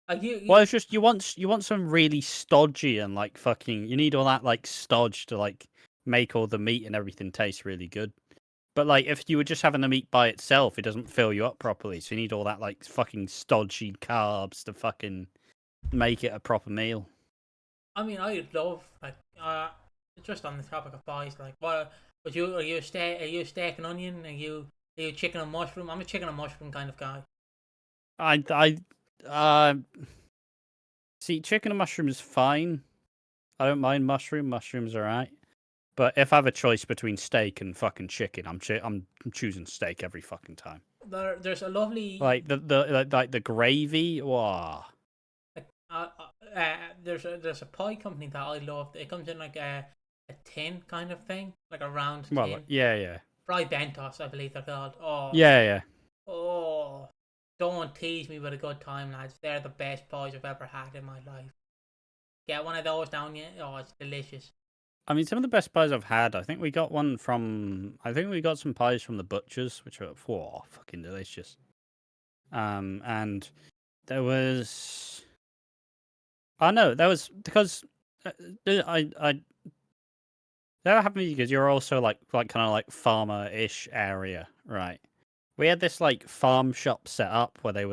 Like Well, it's just you want some really stodgy and like fucking. You need all that like stodge to like make all the meat and everything taste really good. But like, if you were just having the meat by itself, it doesn't fill you up properly. So you need all that like fucking stodgy carbs to fucking make it a proper meal. I mean, I love like just on the topic of pies. Like, what would you? Are you a steak and onion? Are you chicken and mushroom? I'm a chicken and mushroom kind of guy. See, chicken and mushroom is fine. I don't mind mushroom. Mushrooms are alright. But if I have a choice between steak and fucking chicken, I'm choosing steak every fucking time. There's a lovely like the gravy. Wow. There's a pie company that I love. It comes in like a tin kind of thing, like a round tin. Well, yeah. Fry bentos, I believe they're called. Oh, yeah. Oh, don't tease me with a good time, lads. They're the best pies I've ever had in my life. Get one of those down, yeah. Oh, it's delicious. I mean, some of the best pies I've had. I think we got some pies from the butchers, which were fucking delicious. And there was. I know that was because that happened because you're also like kind of like farmer-ish area, right? We had this like farm shop set up where they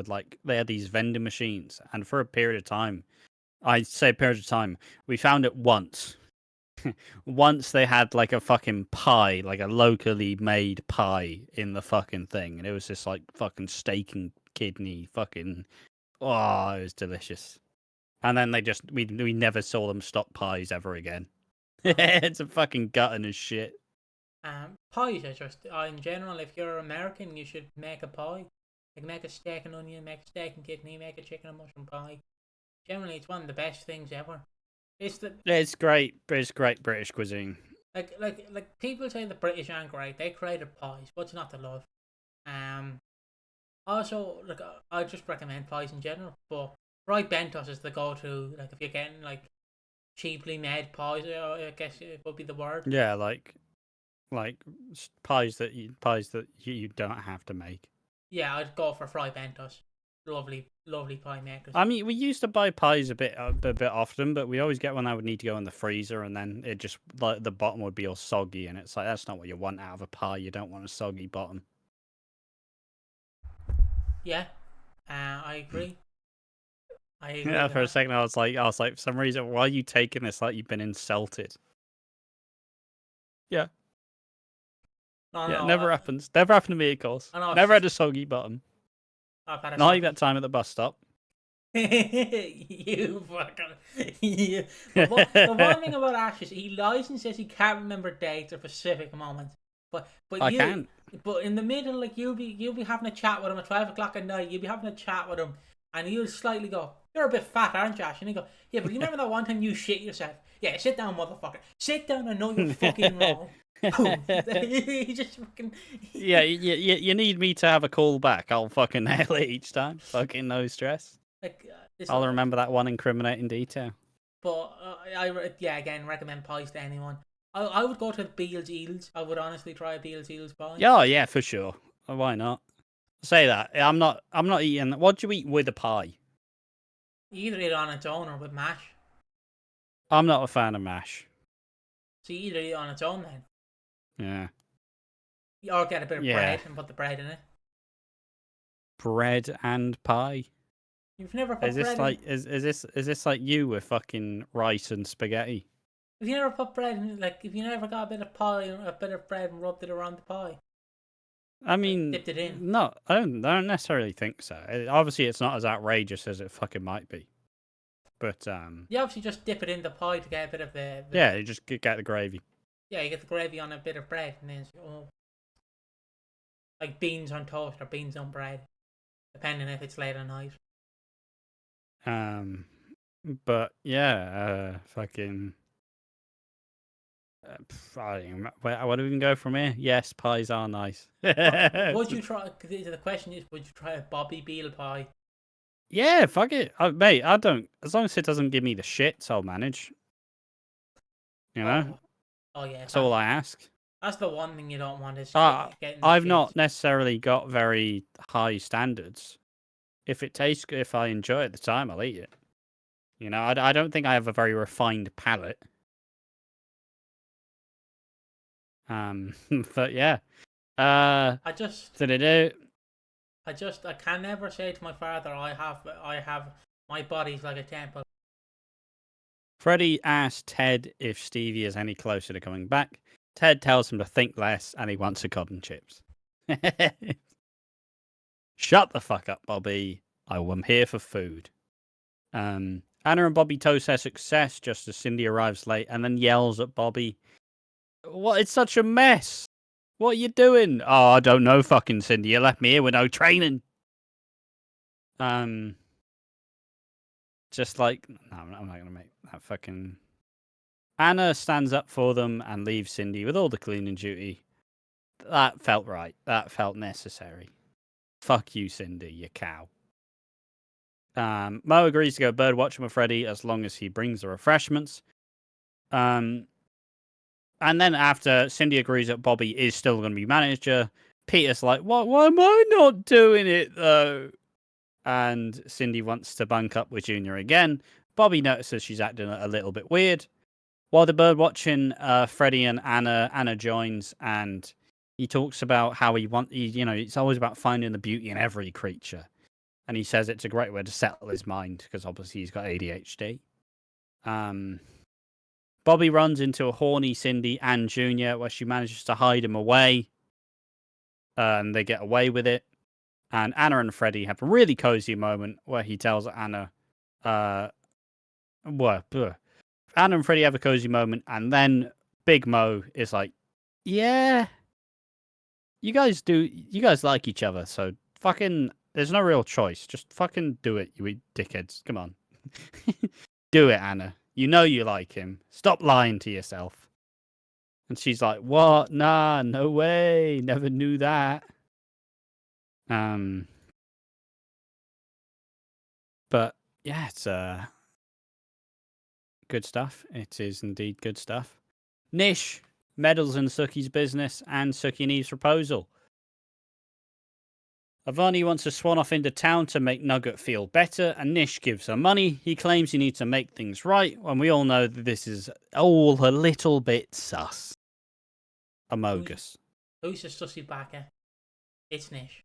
had these vending machines, and for a period of time, I'd say a period of time, we found it once. Once they had like a fucking pie, like a locally made pie in the fucking thing, and it was just like fucking steak and kidney, fucking. Oh, it was delicious. And then we never saw them stock pies ever again. It's a fucking gutting as shit. Pies are just in general. If you're American, you should make a pie. Like make a steak and onion, make a steak and kidney, make a chicken and mushroom pie. Generally, it's one of the best things ever. It's great. It's great British cuisine. Like people say the British aren't great. They created pies. What's not to love? Also, like I just recommend pies in general, but fried bentos is the go-to. Like if you're getting like cheaply made pies, I guess it would be the word. Yeah, like pies that you don't have to make. Yeah, I'd go for fried bentos. Lovely pie makers. I mean, we used to buy pies a bit often, but we always get one that would need to go in the freezer, and then it just like the bottom would be all soggy, and it's like that's not what you want out of a pie. You don't want a soggy bottom. Yeah, I agree. Yeah, for a second I was like, for some reason, why are you taking this like you've been insulted? Yeah. No, never happens. Never happened to me, of course. Never had a soggy bottom. Not like that time at the bus stop. You fucking you. The one thing about Ash is he lies and says he can't remember dates or specific moments. But I can. But in the middle, like you'll be having a chat with him at 12 o'clock at night. You'll be having a chat with him, And he'll slightly go, "You're a bit fat, aren't you, Ash?" And he go, "Yeah, but you remember that one time you shit yourself? Yeah, sit down, motherfucker. Sit down and know you're fucking wrong." Boom. He just fucking... Yeah, you need me to have a call back. I'll fucking nail it each time. Fucking no stress. like, I'll remember that one incriminating detail. But again, recommend pies to anyone. I would go to Beale's Eels. I would honestly try a Beale's Eels pie. Yeah, for sure. Why not? Say that. I'm not eating. What do you eat with a pie? You either eat it on its own or with mash. I'm not a fan of mash. So you either eat it on its own then. Yeah. Or get a bit of bread and put the bread in it. Bread and pie. You've never put bread in... Is this like you with fucking rice and spaghetti? If you never put bread in, like, if you never got a bit of pie or a bit of bread and rubbed it around the pie. I mean, dipped it in. No, I don't necessarily think so. Obviously, it's not as outrageous as it fucking might be. But you obviously just dip it in the pie to get a bit of the... Yeah, you just get the gravy. Yeah, you get the gravy on a bit of bread, and then like beans on toast or beans on bread, depending if it's late at night. But yeah, fucking. I don't even, where do we even go from here? Yes, pies are nice. Would you try? The question is, would you try a Bobby Beale pie? Yeah, fuck it, mate. I don't. As long as it doesn't give me the shits, I'll manage. You know. Oh yeah. That's all I ask. That's the one thing you don't want is getting. I've not necessarily got very high standards. If it tastes good, if I enjoy it at the time, I'll eat it. You know, I don't think I have a very refined palate. But yeah. I can never say to my father, I have my body's like a temple. Freddie asks Ted if Stevie is any closer to coming back. Ted tells him to think less and he wants a cotton chips. Shut the fuck up, Bobby. I am here for food. Anna and Bobby toast their success just as Cindy arrives late and then yells at Bobby. What? It's such a mess. What are you doing? Oh, I don't know, fucking Cindy. You left me here with no training. Just like... No, I'm not going to make that fucking... Anna stands up for them and leaves Cindy with all the cleaning duty. That felt right. That felt necessary. Fuck you, Cindy, you cow. Mo agrees to go bird watching with Freddie as long as he brings the refreshments. And then after Cindy agrees that Bobby is still going to be manager, Peter's like, "What? Why am I not doing it though?" And Cindy wants to bunk up with Junior again. Bobby notices she's acting a little bit weird. While they're bird watching, Freddie and Anna joins, and he talks about how it's always about finding the beauty in every creature. And he says it's a great way to settle his mind, because obviously he's got ADHD. Bobby runs into a horny Cindy and Junior, where she manages to hide him away. And they get away with it. And Anna and Freddie have a really cozy moment where he tells Anna, Anna and Freddie have a cozy moment, and then Big Mo is like, "Yeah, you guys like each other, so fucking, there's no real choice. Just fucking do it, you dickheads. Come on. Do it, Anna. You know you like him. Stop lying to yourself." And she's like, "What? Nah, no way. Never knew that." But yeah, it's good stuff. It is indeed good stuff. Nish meddles in Suki's business and Suki and Eve's proposal. Avani wants to swan off into town to make Nugget feel better, and Nish gives her money. He claims he needs to make things right, when we all know that this is all a little bit sus. Amogus. Who's the sussy backer? It's Nish.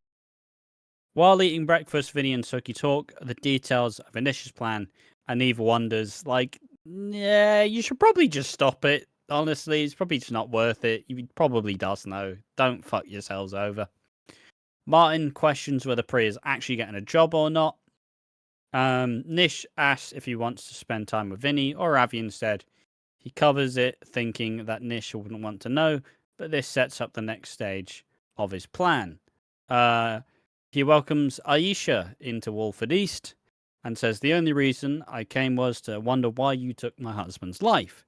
While eating breakfast, Vinny and Suki talk the details of Nish's plan, and Eve wonders, like, yeah, you should probably just stop it. Honestly, it's probably just not worth it. He probably does know. Don't fuck yourselves over. Martin questions whether Priya's actually getting a job or not. Nish asks if he wants to spend time with Vinny or Avi instead. He covers it, thinking that Nish wouldn't want to know, but this sets up the next stage of his plan. He welcomes Aisha into Walford East and says, "The only reason I came was to wonder why you took my husband's life."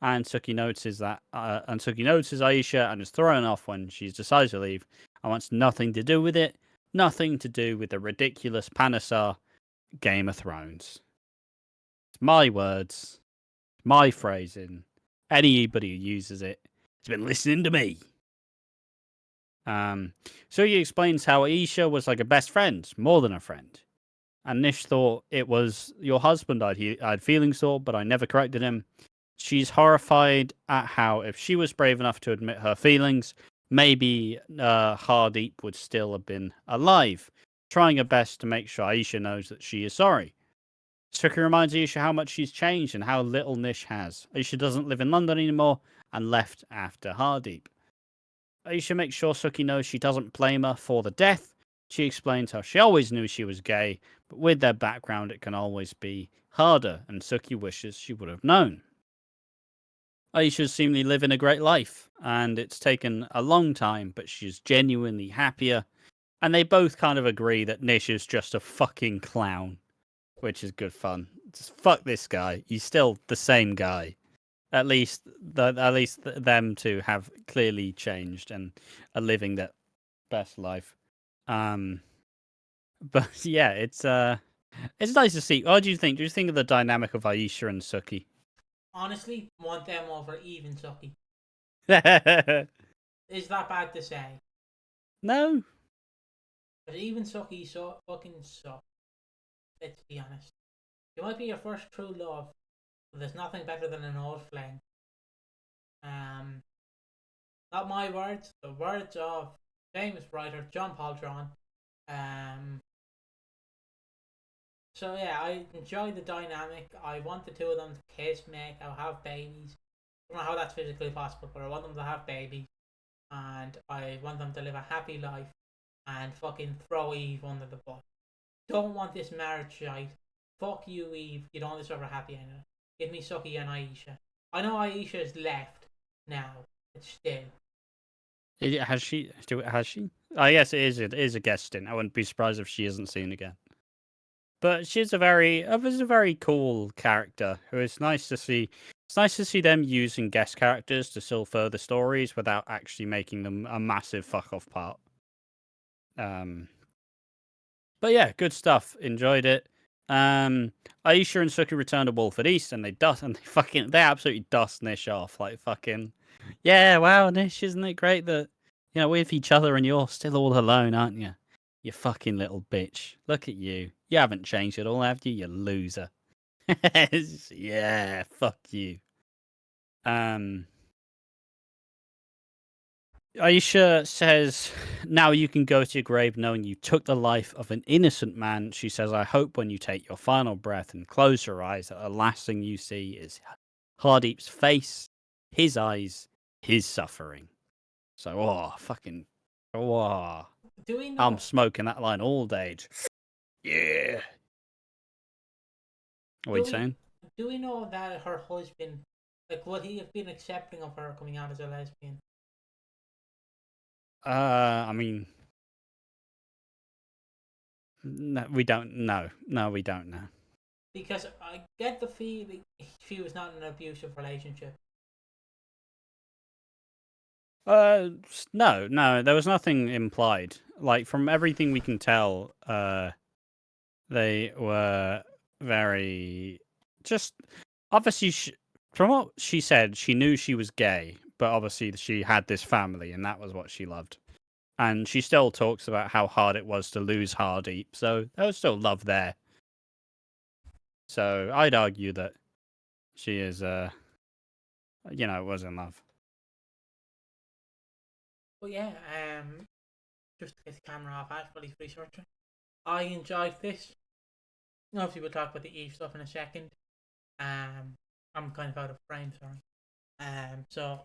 And Suki notices Aisha and is thrown off when she decides to leave and wants nothing to do with it, nothing to do with the ridiculous Panesar Game of Thrones. It's my words, my phrasing. Anybody who uses it has been listening to me. So he explains how Aisha was like a best friend, more than a friend. And Nish thought it was your husband I had feelings for, but I never corrected him. She's horrified at how if she was brave enough to admit her feelings, maybe Hardeep would still have been alive, trying her best to make sure Aisha knows that she is sorry. Suki reminds Aisha how much she's changed and how little Nish has. Aisha doesn't live in London anymore and left after Hardeep. Aisha makes sure Suki knows she doesn't blame her for the death. She explains how she always knew she was gay, but with their background it can always be harder, and Suki wishes she would have known. Aisha's seemingly living a great life, and it's taken a long time, but she's genuinely happier. And they both kind of agree that Nish is just a fucking clown, which is good fun. Just fuck this guy. He's still the same guy. At least them two have clearly changed and are living their best life. But yeah, it's nice to see. What do you think? Do you think of the dynamic of Aisha and Suki? Honestly, want them over even Suki. No. Is that bad to say? But even Suki so fucking sucks. Let's be honest. You might be your first true love, but there's nothing better than an old flame. Not my words, the words of famous writer John Paul Drawn. So yeah, I enjoy the dynamic. I want the two of them to kiss, make out, have babies. I don't know how that's physically possible, but I want them to have babies, and I want them to live a happy life and fucking throw Eve under the bus. Don't want this marriage shite. Fuck you, Eve. You don't deserve a happy ending. Give me Suki and Aisha. I know Aisha's left now, but still. Has she? Has she? I guess it is a guest stint. I wouldn't be surprised if she isn't seen again. But she's a very cool character who is nice to see. It's nice to see them using guest characters to still further stories without actually making them a massive fuck off part. But yeah, good stuff. Enjoyed it. Aisha and Suki return to Walford East, and they absolutely dust Nish off. Like fucking, yeah, wow, Nish, isn't it great that we're with each other and you're still all alone, aren't you? You fucking little bitch. Look at you. You haven't changed at all, have you? You loser. Yeah, fuck you. Aisha says, "Now you can go to your grave knowing you took the life of an innocent man." She says, "I hope when you take your final breath and close your eyes that the last thing you see is Hardeep's face, his eyes, his suffering." So, fucking, Do we know? I'm smoking that line all day. Yeah. What are you saying? Do we know that her husband, like, would he have been accepting of her coming out as a lesbian? I mean, no, we don't know. No, we don't know. Because I get the feeling she was not in an abusive relationship. No, there was nothing implied. Like, from everything we can tell, they were very just obviously. From what she said, she knew she was gay, but obviously she had this family, and that was what she loved. And she still talks about how hard it was to lose Hardeep, so there was still love there. So I'd argue that she is, was in love. But yeah, just to get the camera off Ash while he's researching, I enjoyed this. Obviously, we'll talk about the Eve stuff in a second. I'm kind of out of frame, sorry. So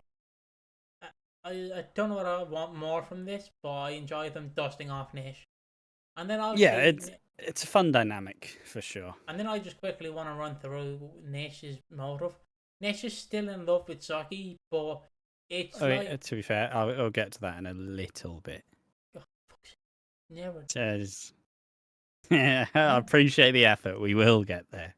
I don't know what I want more from this, but I enjoy them dusting off Nish. And then it's a fun dynamic for sure. And then I just quickly want to run through Nish's motive. Nish is still in love with Saki, but it's to be fair, I'll get to that in a little bit. Never. Says, I appreciate the effort. We will get there.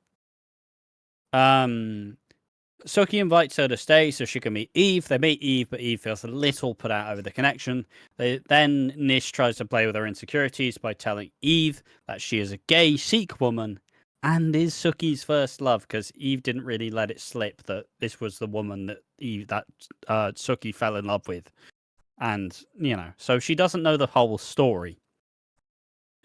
Suki invites her to stay so she can meet Eve. They meet Eve, but Eve feels a little put out over the connection. Then Nish tries to play with her insecurities by telling Eve that she is a gay Sikh woman and is Suki's first love, because Eve didn't really let it slip that this was the woman that Suki fell in love with. And, so she doesn't know the whole story.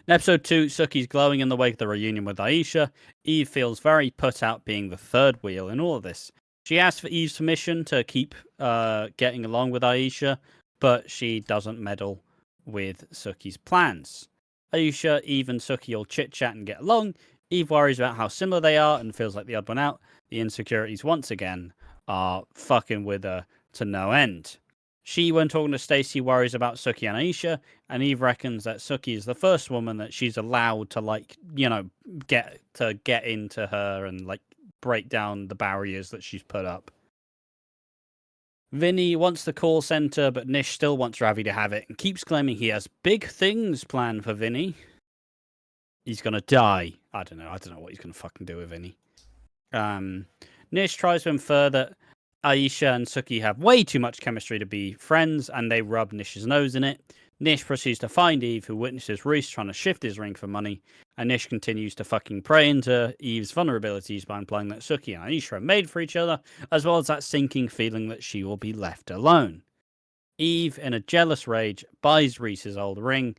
In episode 2, Suki's glowing in the wake of the reunion with Aisha. Eve feels very put out being the third wheel in all of this. She asks for Eve's permission to keep getting along with Aisha, but she doesn't meddle with Suki's plans. Aisha, Eve, and Suki all chit-chat and get along. Eve worries about how similar they are and feels like the odd one out. The insecurities, once again, are fucking with her to no end. She, when talking to Stacey, worries about Suki and Aisha, and Eve reckons that Suki is the first woman that she's allowed to, get into her and, break down the barriers that she's put up. Vinny wants the call centre, but Nish still wants Ravi to have it and keeps claiming he has big things planned for Vinny. He's gonna die. I don't know what he's gonna fucking do with Vinny. Nish tries to infer that Aisha and Suki have way too much chemistry to be friends, and they rub Nish's nose in it. Nish proceeds to find Eve, who witnesses Reese trying to shift his ring for money, and Nish continues to fucking prey into Eve's vulnerabilities by implying that Suki and Aisha are made for each other, as well as that sinking feeling that she will be left alone. Eve, in a jealous rage, buys Reese his old ring,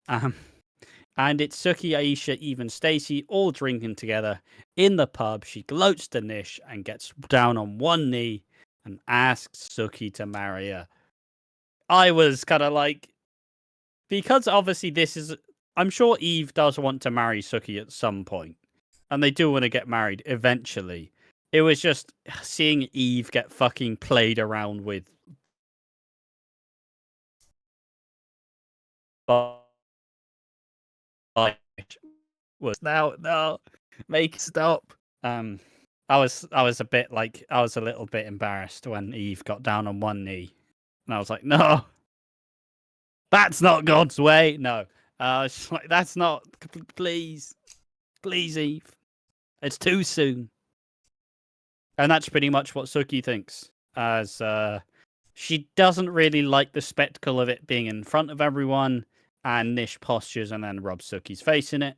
and it's Suki, Aisha, Eve, and Stacey all drinking together in the pub. She gloats to Nish and gets down on one knee and asks Suki to marry her. I was kind of like, because obviously I'm sure Eve does want to marry Suki at some point, and they do want to get married eventually. It was just seeing Eve get fucking played around with. Was no, make it stop. I was a little bit embarrassed when Eve got down on one knee, and I was like, no, that's not God's way. No, I was just like, that's not. Please, Eve, it's too soon. And that's pretty much what Suki thinks, as she doesn't really like the spectacle of it being in front of everyone, and Nish postures and then rubs Suki's face in it.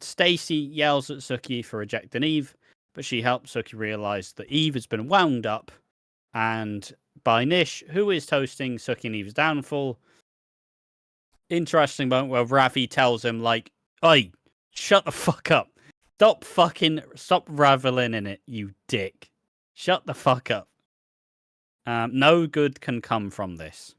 Stacey yells at Suki for rejecting Eve, but she helps Suki realize that Eve has been wound up, and by Nish, who is toasting Suki and Eve's downfall. Interesting moment where Ravi tells him, "Oi, shut the fuck up. Stop reveling in it, you dick. Shut the fuck up. No good can come from this."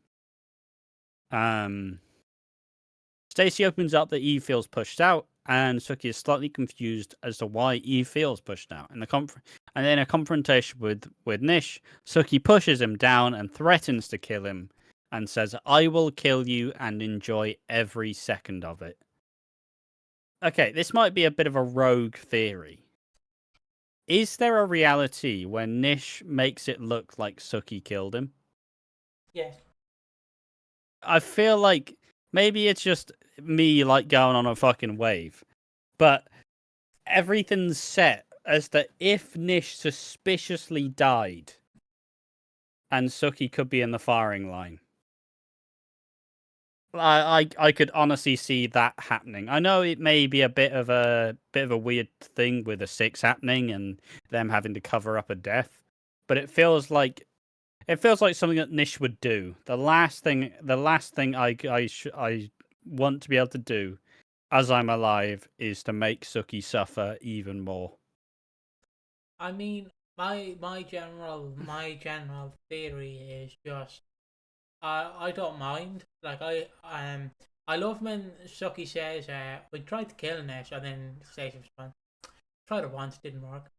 Stacey opens up that Eve feels pushed out, and Suki is slightly confused as to why Eve feels pushed out. And in a confrontation with Nish, Suki pushes him down and threatens to kill him, and says, "I will kill you and enjoy every second of it." Okay, this might be a bit of a rogue theory. Is there a reality where Nish makes it look like Suki killed him? Yes. I feel like maybe it's just me going on a fucking wave, but everything's set as that if Nish suspiciously died and Suki could be in the firing line, I could honestly see that happening. I know it may be a bit of a weird thing with the 6 happening and them having to cover up a death, but it feels like something that Nish would do. The last thing I want to be able to do as I'm alive is to make Suki suffer even more. I mean, my general theory is just I don't mind. I love when Suki says we tried to kill Nish, and then Stacey responds, tried it once, didn't work.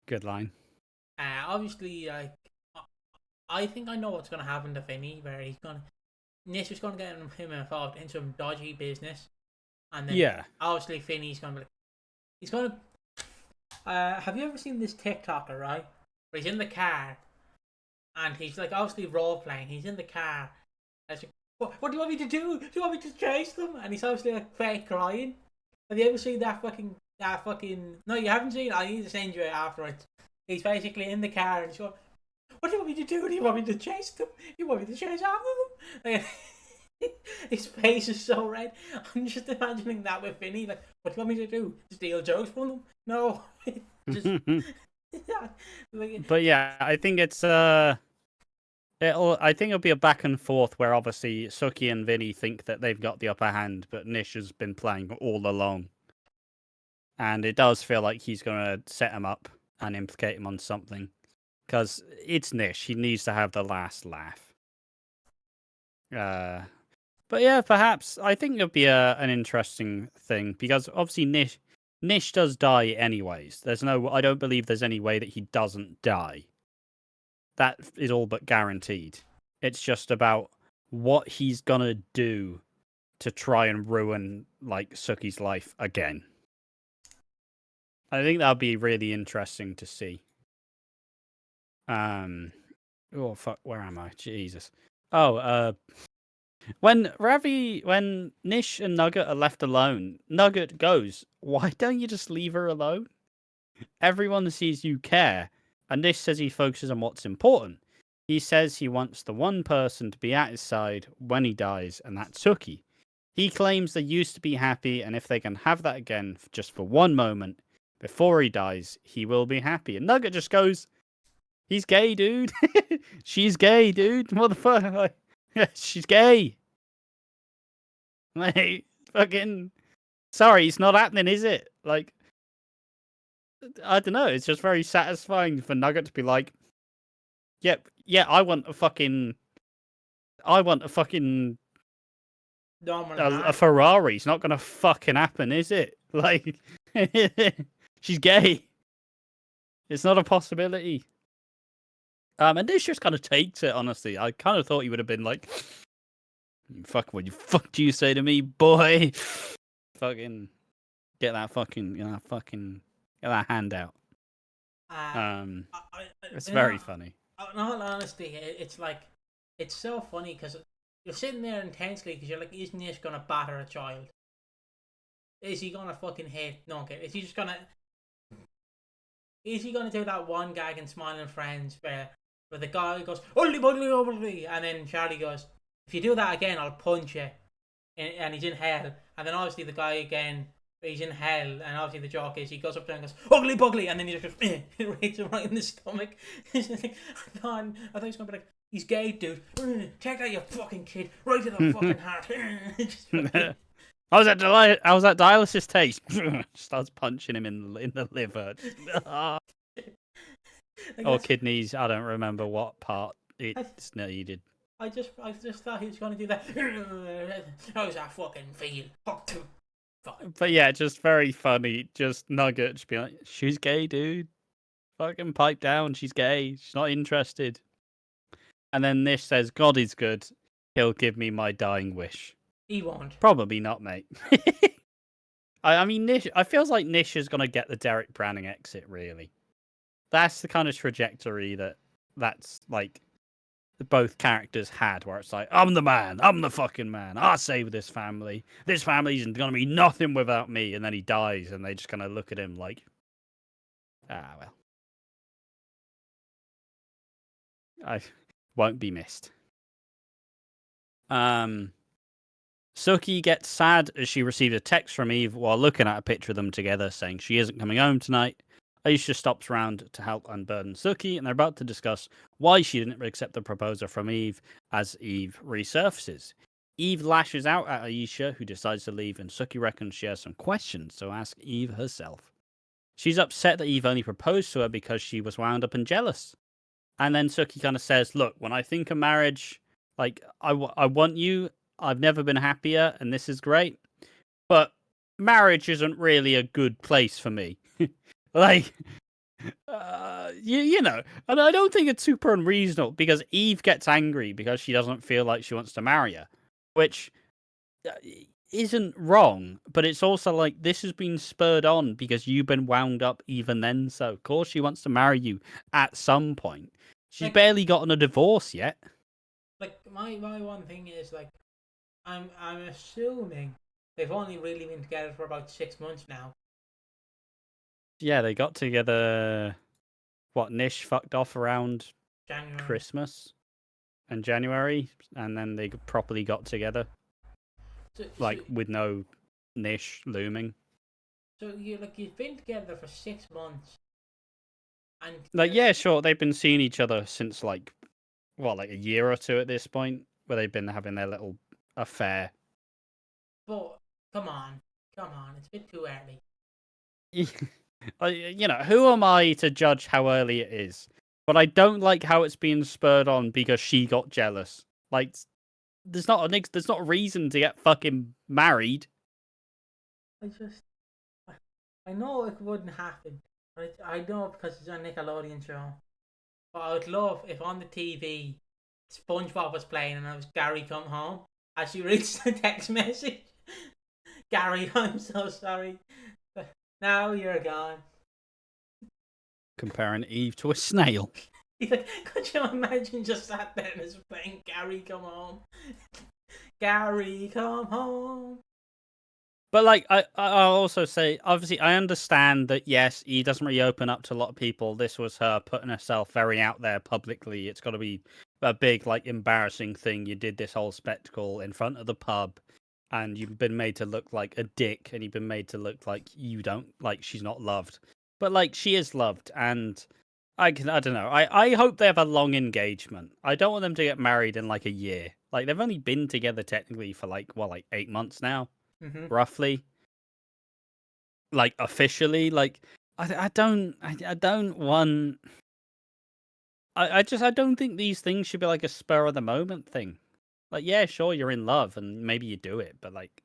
Good line. Obviously, I think I know what's gonna happen to Vinny, where Nish is gonna get him involved in some dodgy business, and then obviously Vinny's gonna he's gonna. Have you ever seen this TikToker, right? Where he's in the car, and he's obviously role playing. He's in the car. What do you want me to do? Do you want me to chase them? And he's obviously like fake crying. Have you ever seen that fucking? No, you haven't seen it. I need to send you it afterwards. He's basically in the car and he's going, "What do you want me to do? Do you want me to chase them? Do you want me to chase after them?" Like, his face is so red. I'm just imagining that with Vinny. Like, what do you want me to do? Steal jokes from them? No, just. But yeah, I think it's I think it'll be a back and forth where obviously Suki and Vinny think that they've got the upper hand, but Nish has been playing all along. And it does feel like he's gonna set him up and implicate him on something. Because it's Nish, he needs to have the last laugh. But yeah, perhaps I think it'll be an interesting thing because obviously Nish does die anyways. I don't believe there's any way that he doesn't die. That is all but guaranteed. It's just about what he's gonna do to try and ruin like Suki's life again. I think that'll be really interesting to see. Oh fuck, where am I? Jesus. When Nish and Nugget are left alone, Nugget goes, "Why don't you just leave her alone? Everyone sees you care." And Nish says he focuses on what's important. He says he wants the one person to be at his side when he dies, and that's Suki. He claims they used to be happy, and if they can have that again just for one moment before he dies, he will be happy. And Nugget just goes, "He's gay, dude." "She's gay, dude. Motherfucker." "She's gay." Like, fucking... Sorry, it's not happening, is it? Like, I don't know. It's just very satisfying for Nugget to be like, "Yep, yeah, I want a fucking a Ferrari. It's not gonna fucking happen, is it? Like, she's gay. It's not a possibility." And this just kind of takes it, honestly. I kind of thought he would have been like, "Fuck, what the fuck do you say to me, boy?" Fucking get that hand out. It's very funny. In all honesty, it's like, it's so funny because you're sitting there intensely because you're like, is Nish gonna batter a child? Is he gonna fucking hit Nugget? Is he gonna do that one gag in Smiling Friends where the guy goes, "Ugly, ugly, ugly," and then Charlie goes, "If you do that again, I'll punch you," and he's in hell, and then obviously the guy again, he's in hell, and obviously the joke is he goes up there and goes, "Ugly, bugly," and then he just goes, it hits him right in the stomach. I thought he was gonna be like, "He's gay, dude. Take that, you fucking kid, right to the fucking heart." How's that dialysis taste? Starts punching him in the liver. Or kidneys. I don't remember what part it's needed. I just thought he was going to do that. How's that fucking feel? But yeah, just very funny. Just Nugget just be like, "She's gay, dude. Fucking pipe down. She's gay. She's not interested." And then Nish says, "God is good. He'll give me my dying wish." He won't. Probably not, mate. I mean, Nish. I feels like Nish is gonna get the Derek Branning exit. Really, that's the kind of trajectory that's like both characters had, where it's like, "I'm the man. I'm the fucking man. I save this family. This family isn't gonna be nothing without me." And then he dies, and they just kind of look at him like, "Ah, well, I won't be missed." Suki gets sad as she receives a text from Eve while looking at a picture of them together saying she isn't coming home tonight. Aisha stops round to help unburden Suki, and they're about to discuss why she didn't accept the proposal from Eve as Eve resurfaces. Eve lashes out at Aisha, who decides to leave, and Suki reckons she has some questions to ask Eve herself. She's upset that Eve only proposed to her because she was wound up and jealous. And then Suki kind of says, "Look, when I think of marriage, like, I want you. I've never been happier, and this is great. But marriage isn't really a good place for me." Like, you know, and I don't think it's super unreasonable because Eve gets angry because she doesn't feel like she wants to marry her, which isn't wrong, but it's also like, this has been spurred on because you've been wound up even then, so of course she wants to marry you at some point. She's barely gotten a divorce yet. Like, my one thing is, like, I'm assuming they've only really been together for about 6 months now. Yeah, they got together. What, Nish fucked off around January. Christmas and January, and then they properly got together, like with no Nish looming. So you've been together for 6 months, and like yeah, sure, they've been seeing each other since like a year or two at this point, where they've been having their little affair. But come on, it's a bit too early. Who am I to judge how early it is? But I don't like how it's being spurred on because she got jealous. Like, there's not a reason to get fucking married. I know it wouldn't happen. I know because it's a Nickelodeon show. But I would love if on the TV, SpongeBob was playing and it was Gary come home as she reads the text message. Gary, I'm so sorry. Now you're gone. Comparing Eve to a snail. Could you imagine just sat there and it's playing Gary come home? Gary come home. But like I'll also say, obviously, I understand that yes, he doesn't really open up to a lot of people. This was her putting herself very out there publicly. It's got to be a big, like, embarrassing thing. You did this whole spectacle in front of the pub, and you've been made to look like a dick, and you've been made to look like you don't like she's not loved. But like she is loved, and I don't know. I hope they have a long engagement. I don't want them to get married in like a year. Like they've only been together technically for like 8 months now. Mm-hmm. Roughly, like officially, like I don't want. I don't think these things should be like a spur of the moment thing. Like, yeah, sure, you're in love and maybe you do it, but like,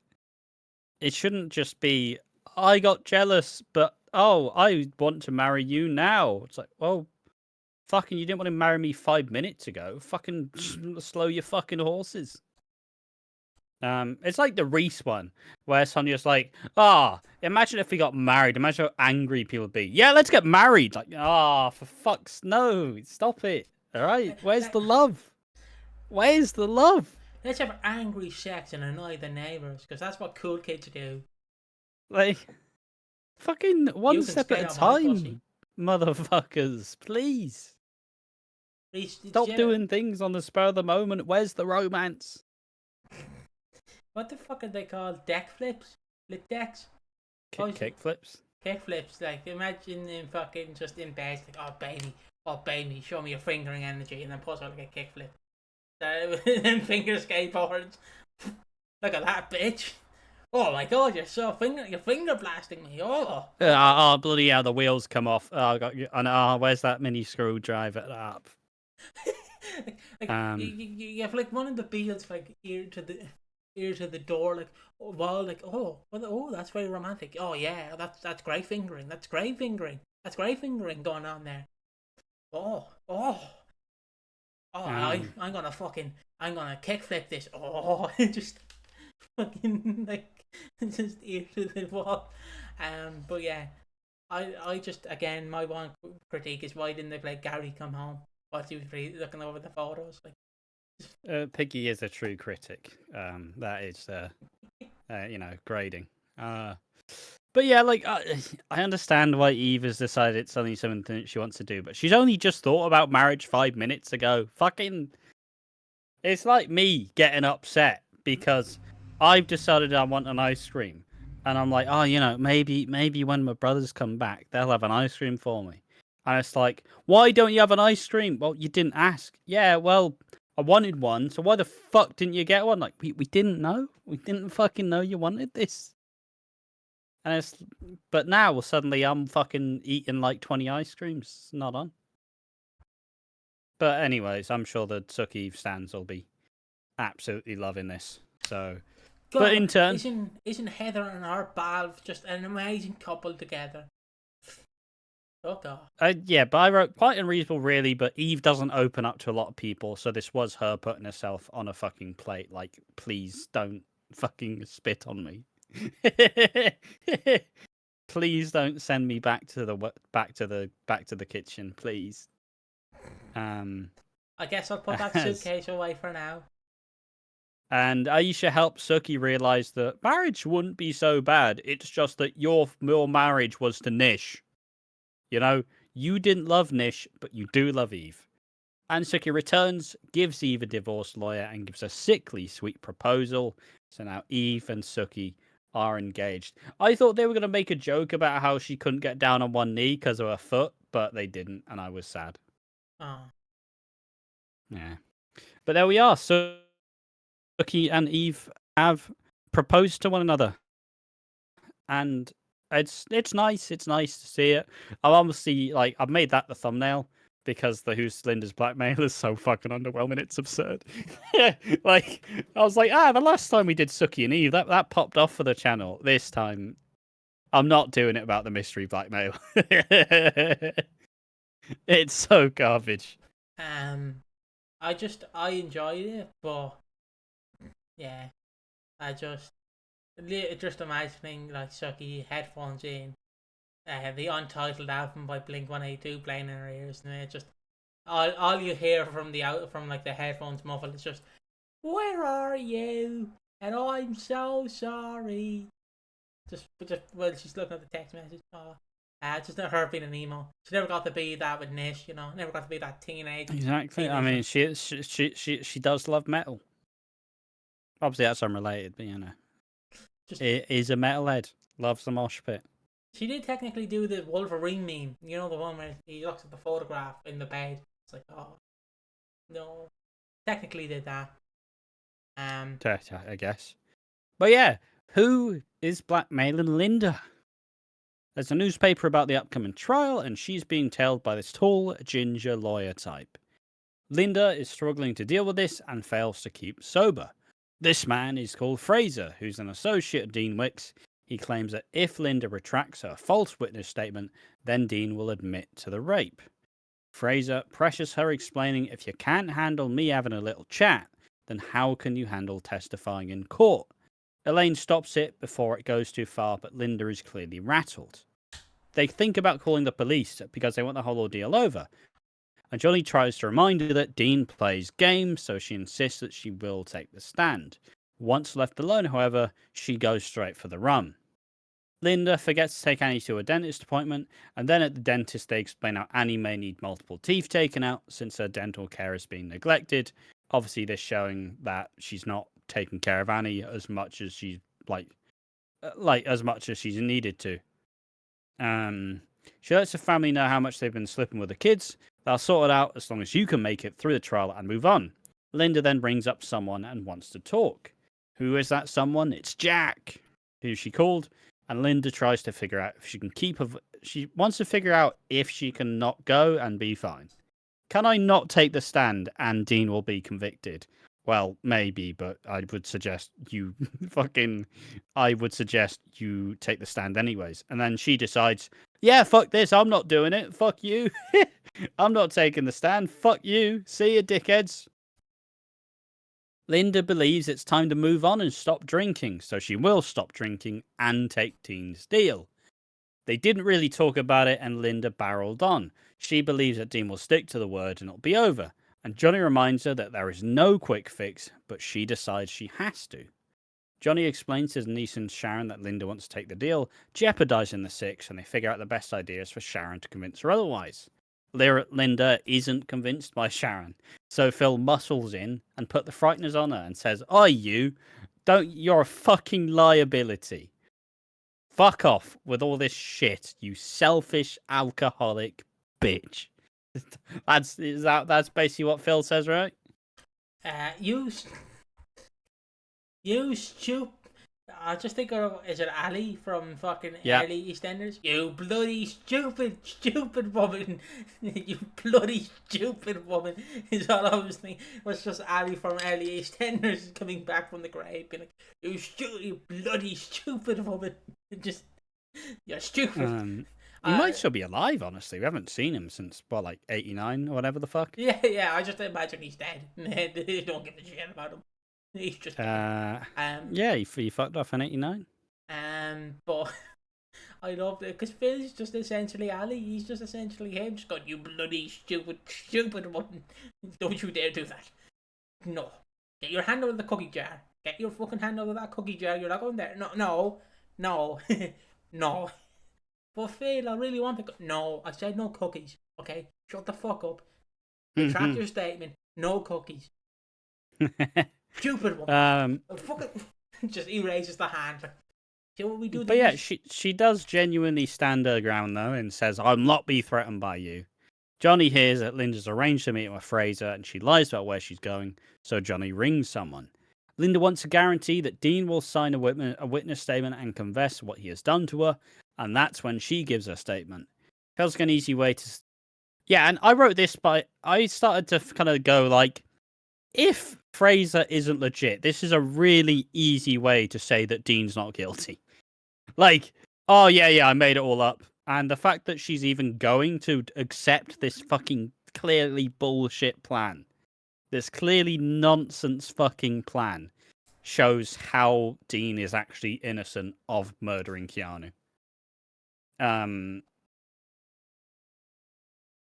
it shouldn't just be I got jealous, but I want to marry you now. It's like, well, fucking, you didn't want to marry me 5 minutes ago. Fucking slow your fucking horses. It's like the Reese one, where Sonia's like, imagine if we got married. Imagine how angry people would be. Yeah, let's get married. Like, for fuck's no, stop it. All right, where's the love? Where's the love? Let's have angry sex and annoy the neighbours, because that's what cool kids do. Like, fucking one step at a time, motherfuckers, please. Stop doing things on the spur of the moment. Where's the romance? What the fuck are they called? Deck flips? Flip decks? Kick flips? Kick flips. Like, imagine him fucking just in bed, like, oh baby, show me your fingering energy, and then pulls out like a kick flip. So, then finger skateboards. Look at that, bitch. Oh my god, you're finger blasting me. Oh. Bloody hell, the wheels come off. Where's that mini screwdriver up? You have like one of the beals like ear to the door, like that's very romantic. Oh yeah, that's great fingering. That's great fingering going on there. I'm gonna kickflip this. Just fucking like just ear to the wall. But yeah, I just, again, my one critique is why didn't they play Gary Come Home while she was looking over the photos? Like, Piggy is a true critic. That is, grading. But yeah, like I understand why Eve has decided it's only something she wants to do, but she's only just thought about marriage 5 minutes ago. Fucking, it's like me getting upset because I've decided I want an ice cream, and I'm like, maybe when my brothers come back, they'll have an ice cream for me. And it's like, why don't you have an ice cream? Well, you didn't ask. Yeah, well, I wanted one, so why the fuck didn't you get one? Like, we didn't know. We didn't fucking know you wanted this. And but now suddenly I'm fucking eating like 20 ice creams. Not on. But anyways, I'm sure the Suki stands will be absolutely loving this. So, God, but in turn, isn't Heather and our Balv just an amazing couple together? Oh God. Yeah, but I wrote quite unreasonable, really. But Eve doesn't open up to a lot of people, so this was her putting herself on a fucking plate. Like, please don't fucking spit on me. Please don't send me back to the kitchen, please. I guess I'll put that suitcase away for now. And Aisha helps Suki realize that marriage wouldn't be so bad. It's just that your marriage was to Nish. You know, you didn't love Nish, but you do love Eve. And Suki returns, gives Eve a divorce lawyer, and gives a sickly sweet proposal. So now Eve and Suki are engaged. I thought they were going to make a joke about how she couldn't get down on one knee because of her foot, but they didn't, and I was sad. Oh. Yeah. But there we are. Suki and Eve have proposed to one another. And it's nice. It's nice to see it. I'm obviously I've made that the thumbnail because the Who's Linda's Blackmail is so fucking underwhelming. It's absurd. I was like, the last time we did Suki and Eve, that popped off for the channel. This time, I'm not doing it about the mystery blackmail. It's so garbage. I enjoyed it, but yeah, just imagining like Suki headphones in, the untitled album by Blink-182 playing in her ears, and it just all you hear from the headphones muffled is just, "Where are you? And I'm so sorry." Just well, she's looking at the text message. Just not her being an emo. She never got to be that with Nish, Never got to be that teenage. Exactly. I mean, she does love metal. Obviously, that's unrelated, but it is a metalhead. Loves the mosh pit. She did technically do the Wolverine meme. You know, the one where he looks at the photograph in the bed. It's like, oh no. Technically did that. I guess. But yeah, who is blackmailing Linda? There's a newspaper about the upcoming trial, and she's being tailed by this tall, ginger lawyer type. Linda is struggling to deal with this and fails to keep sober. This man is called Fraser, who's an associate of Dean Wicks. He claims that if Linda retracts her false witness statement, then Dean will admit to the rape. Fraser pressures her, explaining, if you can't handle me having a little chat, then how can you handle testifying in court? Elaine stops it before it goes too far, but Linda is clearly rattled. They think about calling the police because they want the whole ordeal over. And Johnny tries to remind her that Dean plays games, so she insists that she will take the stand. Once left alone, however, she goes straight for the rum. Linda forgets to take Annie to a dentist appointment, and then at the dentist they explain how Annie may need multiple teeth taken out since her dental care has been neglected. Obviously, this showing that she's not taking care of Annie as much as she's as much as she's needed to. She lets the family know how much they've been slipping with the kids. They'll sort it out as long as you can make it through the trial and move on. Linda then brings up someone and wants to talk. Who is that someone? It's Jack, who she called. And Linda tries to figure out if she can she wants to figure out if she can not go and be fine. Can I not take the stand and Dean will be convicted? Well, maybe, but I would suggest you take the stand anyways. And then she decides, yeah, fuck this, I'm not doing it. Fuck you. I'm not taking the stand. Fuck you. See you, dickheads. Linda believes it's time to move on and stop drinking, so she will stop drinking and take Dean's deal. They didn't really talk about it, and Linda barreled on. She believes that Dean will stick to the word and it'll be over. And Johnny reminds her that there is no quick fix, but she decides she has to. Johnny explains to his niece and Sharon that Linda wants to take the deal, jeopardizing the six, and they figure out the best ideas for Sharon to convince her otherwise. Linda isn't convinced by Sharon, so Phil muscles in and put the frighteners on her and says, "Oi, you're a fucking liability. Fuck off with all this shit, you selfish alcoholic bitch." That's basically what Phil says, right? You stupid. I just think of, is it Ali from fucking early EastEnders? You bloody stupid woman. You bloody stupid woman is all I was thinking. It was just Ali from early EastEnders coming back from the grave being like, you bloody stupid woman. Just, you're stupid. He might still be alive, honestly. We haven't seen him since, 89 or whatever the fuck? Yeah, I just imagine he's dead. They don't give a shit about him. He's just yeah, he fucked off in 89. But I love it because Phil's just essentially Ali. He's just essentially him. Just going, you bloody stupid woman! Don't you dare do that! No, Get your hand out of the cookie jar. Get your fucking hand out of that cookie jar. You're not going there. No, no. But Phil, I really want to. No, I said no cookies. Okay, shut the fuck up. Retract your statement. No cookies. Stupid one. Fucking just erases the hand. See what we do? But yeah, she does genuinely stand her ground though, and says, "I'll not be threatened by you." Johnny hears that Linda's arranged a meeting with Fraser, and she lies about where she's going. So Johnny rings someone. Linda wants a guarantee that Dean will sign a witness statement and confess what he has done to her, and that's when she gives her statement. Feels like an easy way to. Yeah, and I wrote this, but I started to kind of go like, if Fraser isn't legit, this is a really easy way to say that Dean's not guilty. Like, oh yeah, I made it all up. And the fact that she's even going to accept this fucking clearly bullshit plan, this clearly nonsense fucking plan, shows how Dean is actually innocent of murdering Keanu.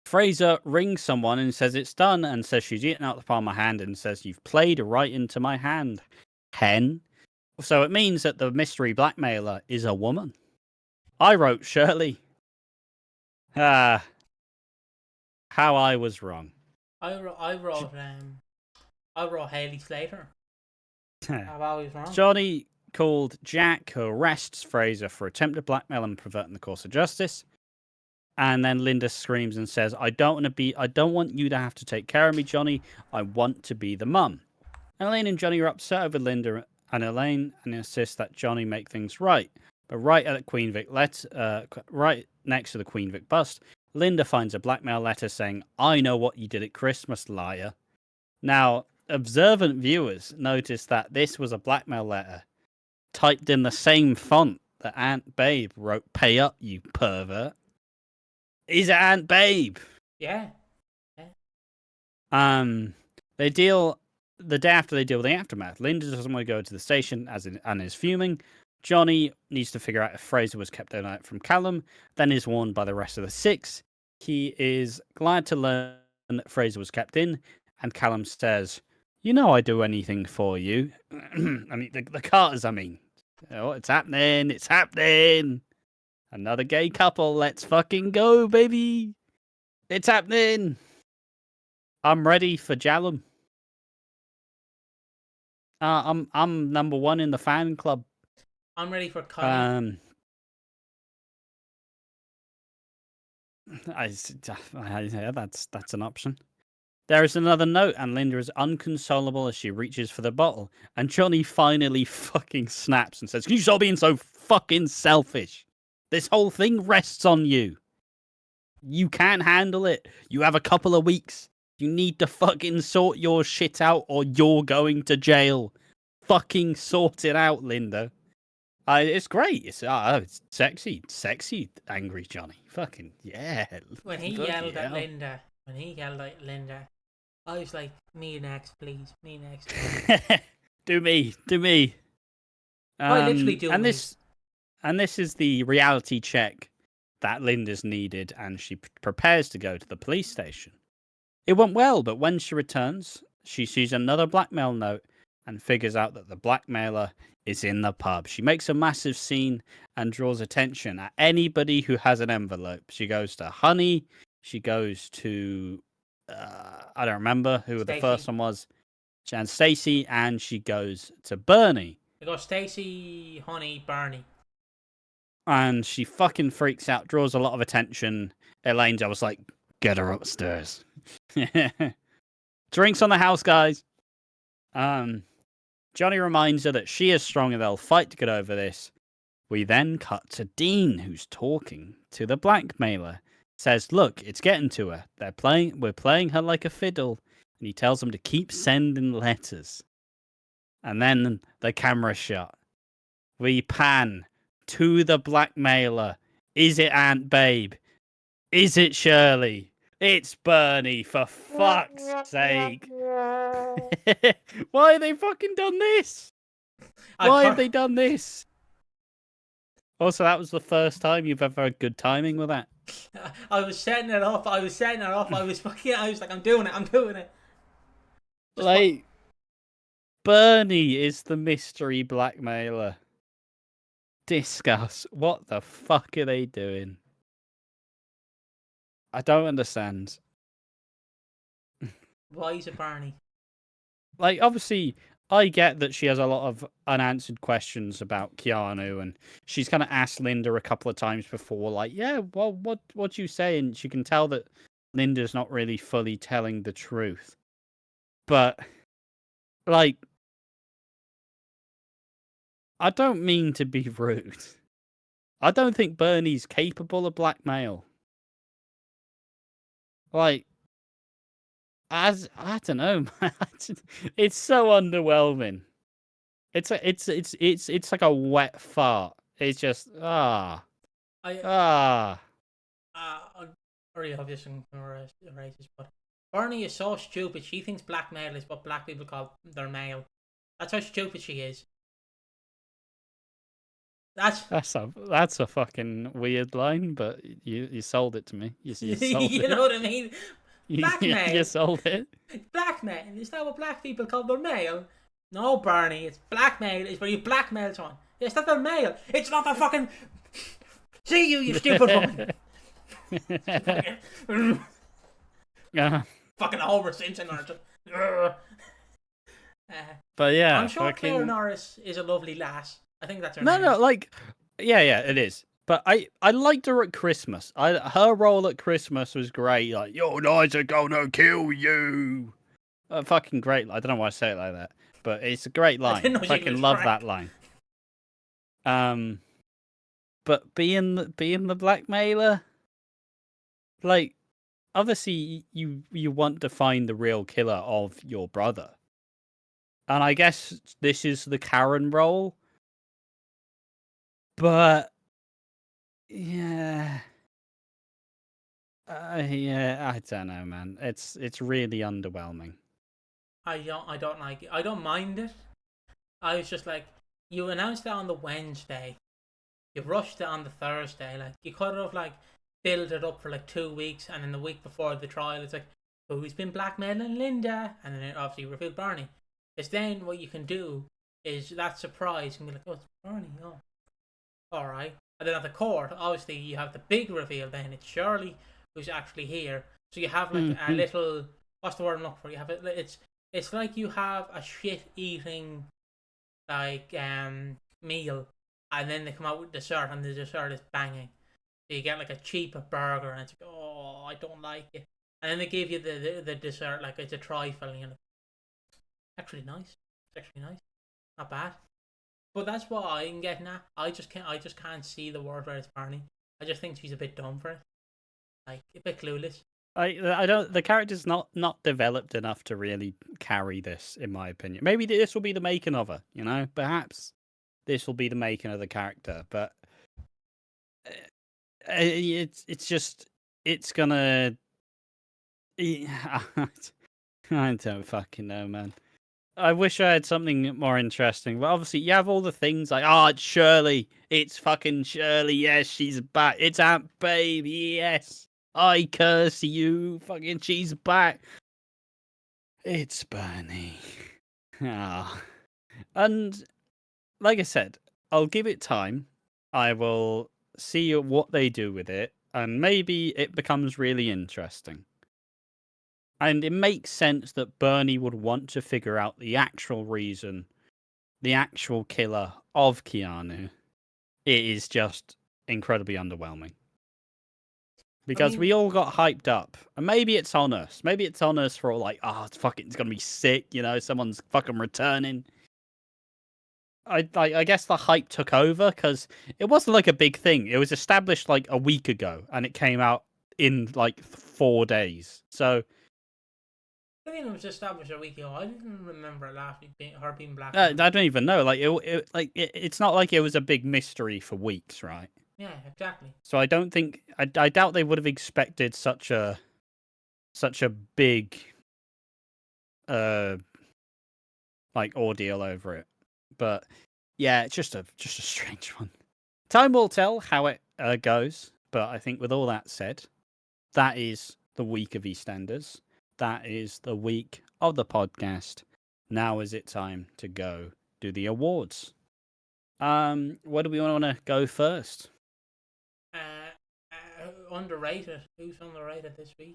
Fraser rings someone and says it's done, and says she's eaten out the palm of my hand, and says, "You've played right into my hand, hen." So it means that the mystery blackmailer is a woman. I wrote Shirley. How I was wrong. I wrote Haley Slater. I've always wrong. Johnny called Jack, who arrests Fraser for attempted blackmail and perverting the course of justice. And then Linda screams and says, I don't want you to have to take care of me, Johnny. I want to be the mum. And Elaine and Johnny are upset over Linda, and Elaine insists that Johnny make things right. But right at Queen Vic right next to the Queen Vic bust, Linda finds a blackmail letter saying, I know what you did at Christmas, liar. Now, observant viewers noticed that this was a blackmail letter typed in the same font that Aunt Babe wrote, pay up, you pervert. Is it Aunt Babe? Yeah. They deal the day after they deal with the aftermath. Linda doesn't want to go to the station and is fuming. Johnny needs to figure out if Fraser was kept overnight from Callum, then is warned by the rest of the six. He is glad to learn that Fraser was kept in, and Callum says, you know I'd do anything for you. I mean, the Carters, Oh, it's happening. Another gay couple, let's fucking go, baby. It's happening. I'm ready for Jallum. I'm number one in the fan club. I'm ready for Connie. Yeah, that's an option. There is another note, and Linda is inconsolable as she reaches for the bottle. And Johnny finally fucking snaps and says, "Can you stop being so fucking selfish? This whole thing rests on you. You can't handle it. You have a couple of weeks. You need to fucking sort your shit out, or you're going to jail. Fucking sort it out, Linda." It's great. It's sexy, angry Johnny. Fucking yeah. When he yelled at Linda, I was like, "Me next, please. Me next." do me. I literally do. And this is the reality check that Linda's needed, and she prepares to go to the police station. It went well, but when she returns, she sees another blackmail note and figures out that the blackmailer is in the pub. She makes a massive scene and draws attention at anybody who has an envelope. She goes to Honey. She goes to I don't remember who Stacey. The first one was. And Stacey, and she goes to Bernie. They go Stacey, Honey, Bernie. And she fucking freaks out, draws a lot of attention. Elaine's always like, get her upstairs. Drinks on the house, guys. Johnny reminds her that she is strong and they'll fight to get over this. We then cut to Dean, who's talking to the blackmailer. Says, look, it's getting to her. We're playing her like a fiddle. And he tells them to keep sending letters. And then the camera shot. We pan to the blackmailer. Is it Aunt Babe? Is it Shirley? It's Bernie, for fuck's sake. Why have they fucking done this? Why have they done this? Also, that was the first time you've ever had good timing with that. I was setting it up. I was like, I'm doing it. Like, Bernie is the mystery blackmailer. Discuss. What the fuck are they doing? I don't understand. Why is it Barney? Like, obviously, I get that she has a lot of unanswered questions about Keanu, and she's kind of asked Linda a couple of times before, like, yeah, well, what you say? And she can tell that Linda's not really fully telling the truth. But, like, I don't mean to be rude. I don't think Bernie's capable of blackmail. Like, as I don't know, man. It's so underwhelming. It's like a wet fart. It's just I ah. I'm very obvious and racist, but Barney is so stupid. She thinks blackmail is what black people call their mail. That's how stupid she is. That's That's a fucking weird line, but you sold it to me. You sold you it. know what I mean. Blackmail. You sold it. Blackmail. Is that what black people call their mail? No, Barney. It's blackmail. It's where you blackmail someone. It's not their mail. It's not their fucking. See you stupid woman. Fucking Homer Simpson or just. But yeah, I'm sure Claire Norris is a lovely lass. I think that's her no, name. no, like, yeah, it is. But I liked her at Christmas. Her role at Christmas was great. Like, your knights are gonna kill you. Fucking great. I don't know why I say it like that, but it's a great line. I fucking love that line. But being the blackmailer, like, obviously you want to find the real killer of your brother, and I guess this is the Karen role. But yeah, I don't know, man. It's really underwhelming. I don't like it. I don't mind it. I was just like, you announced it on the Wednesday, you rushed it on the Thursday. Like, you could have like built it up for like 2 weeks, and then the week before the trial, it's like, who's been blackmailing Linda, and then it obviously revealed Barney. It's then what you can do is that surprise and be like, oh, it's Barney. Oh, all right. And then at the court, obviously you have the big reveal. Then it's Shirley who's actually here. So you have like a little, what's the word I'm looking for? You have it. It's like you have a shit eating like meal, and then they come out with dessert, and the dessert is banging. So you get like a cheap burger, and it's like, oh, I don't like it. And then they give you the dessert like it's a trifle, you know. Actually nice. It's actually nice. Not bad. But that's what I'm getting at. I just can't see the word where it's Barney. I just think she's a bit dumb for it. Like, a bit clueless. I don't. The character's not developed enough to really carry this, in my opinion. Maybe this will be the making of her. You know, perhaps this will be the making of the character. But it's gonna. I don't fucking know, man. I wish I had something more interesting, but obviously you have all the things like, oh, it's Shirley. It's fucking Shirley. Yes, she's back. It's Aunt Babe. Yes. I curse you. Fucking she's back. It's Bernie. Ah. And like I said, I'll give it time. I will see what they do with it, and maybe it becomes really interesting. And it makes sense that Bernie would want to figure out the actual reason, the actual killer of Keanu. It is just incredibly underwhelming. Because we all got hyped up. And maybe it's on us. Maybe it's on us for all like, oh, it's going to be sick, you know, someone's fucking returning. I guess the hype took over because it wasn't like a big thing. It was established like a week ago, and it came out in like 4 days. So I think it was established a week ago. I didn't remember last week her being black. I don't even know. Like it's not like it was a big mystery for weeks, right? Yeah, exactly. So I don't think I doubt they would have expected such a big like ordeal over it. But yeah, it's just a strange one. Time will tell how it goes. But I think with all that said, that is the week of EastEnders. That is the week of the podcast. now is it time to go do the awards. Where do we want to go first? Underrated. Who's underrated this week?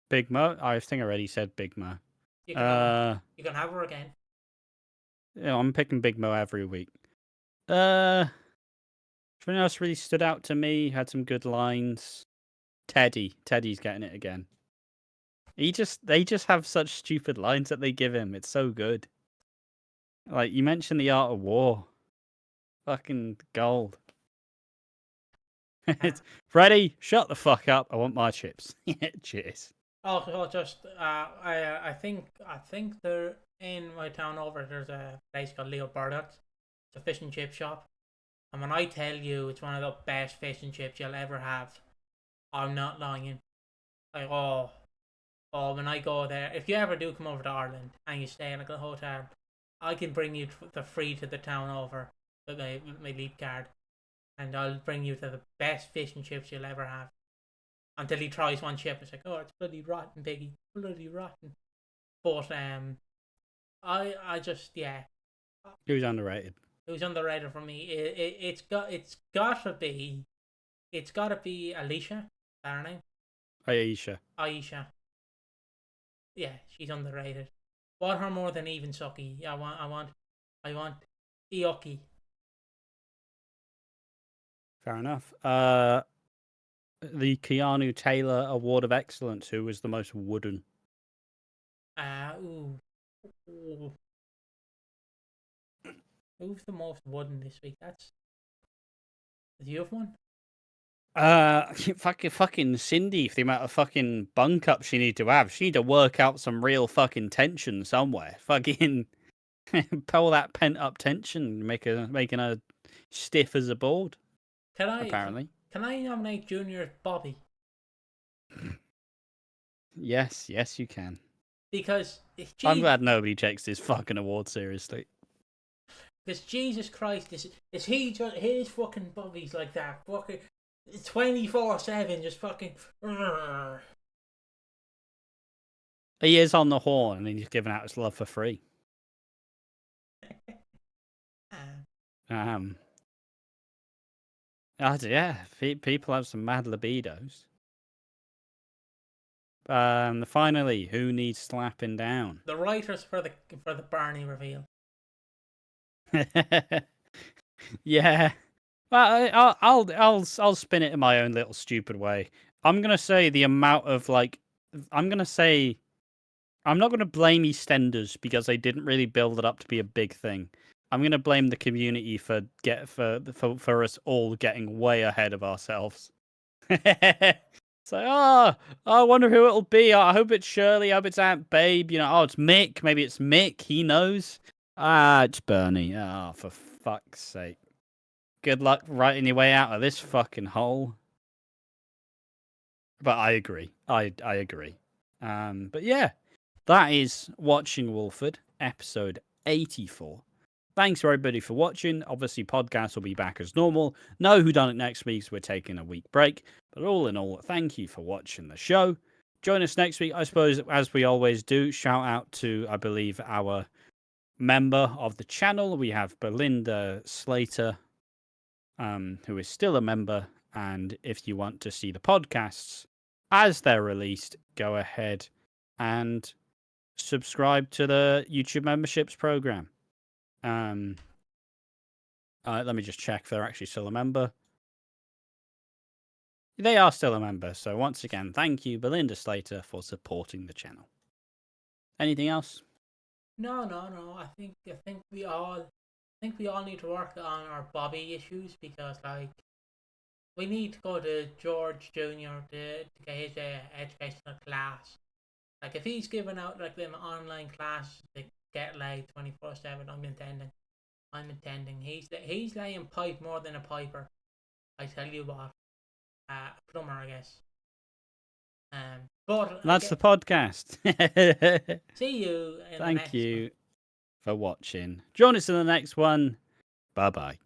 Big Mo. I think I already said Big Mo. You can have her again. Yeah, I'm picking Big Mo every week. Anyone else really stood out to me? Had some good lines. Teddy's getting it again. They just have such stupid lines that they give him. It's so good. Like you mentioned the art of war. Fucking gold. It's Freddy, shut the fuck up. I want my chips. Yeah, cheers. Also, just I think there in my town over there's a place called Leo Burdock's. It's a fish and chip shop, and when I tell you it's one of the best fish and chips you'll ever have, I'm not lying. Like when I go there, if you ever do come over to Ireland and you stay in like a hotel, I can bring you the free to the town over with my leap card, and I'll bring you to the best fish and chips you'll ever have. Until he tries one chip, it's like, oh, it's bloody rotten, Piggy, bloody rotten. But I just Who's underrated? Who's underrated for me? It's gotta be Alicia. Is that her name? Aisha. Yeah, she's underrated. Want her more than even Suki. I want Ioki. Fair enough. The Keanu Taylor Award of Excellence. Who was the most wooden? Who's the most wooden this week? Do you have one? Fucking Cindy, for the amount of fucking bunk up she need to have. She need to work out some real fucking tension somewhere. Fucking pull that pent up tension, making her stiff as a board. Apparently. Can I nominate Junior Bobby? Yes, you can. Because I'm glad nobody takes this fucking award seriously. Because Jesus Christ, is he just his fucking Bobby's like that? Fucking 24/7, just fucking. He is on the horn and he's giving out his love for free. Yeah, people have some mad libidos. Finally, who needs slapping down? The writers for the Barney reveal. Yeah. Well, I'll spin it in my own little stupid way. I'm gonna say the amount of I'm not gonna blame EastEnders because they didn't really build it up to be a big thing. I'm gonna blame the community for us all getting way ahead of ourselves. It's like, I wonder who it'll be. I hope it's Shirley. I hope it's Aunt Babe. It's Mick. Maybe it's Mick. He knows. It's Bernie. For fuck's sake. Good luck writing your way out of this fucking hole. But I agree. I agree. But yeah, that is Watching Walford, episode 84. Thanks everybody for watching. Obviously, podcast will be back as normal. No whodunit next week, so we're taking a week break. But all in all, thank you for watching the show. Join us next week, I suppose, as we always do. Shout out to, I believe, our member of the channel. We have Belinda Slater, who is still a member. And if you want to see the podcasts as they're released, go ahead and subscribe to the YouTube memberships program. Let me just check if they're actually still a member. They are still a member. So once again, thank you, Belinda Slater, for supporting the channel. Anything else? No. I think we all need to work on our Bobby issues because we need to go to George Jr. to get his educational class. If he's giving out them online classes to get laid 24/7, I'm intending. He's laying pipe more than a piper. I tell you what, a plumber, I guess. But that's the podcast. See you. Thank you for watching. Join us in the next one. Bye bye.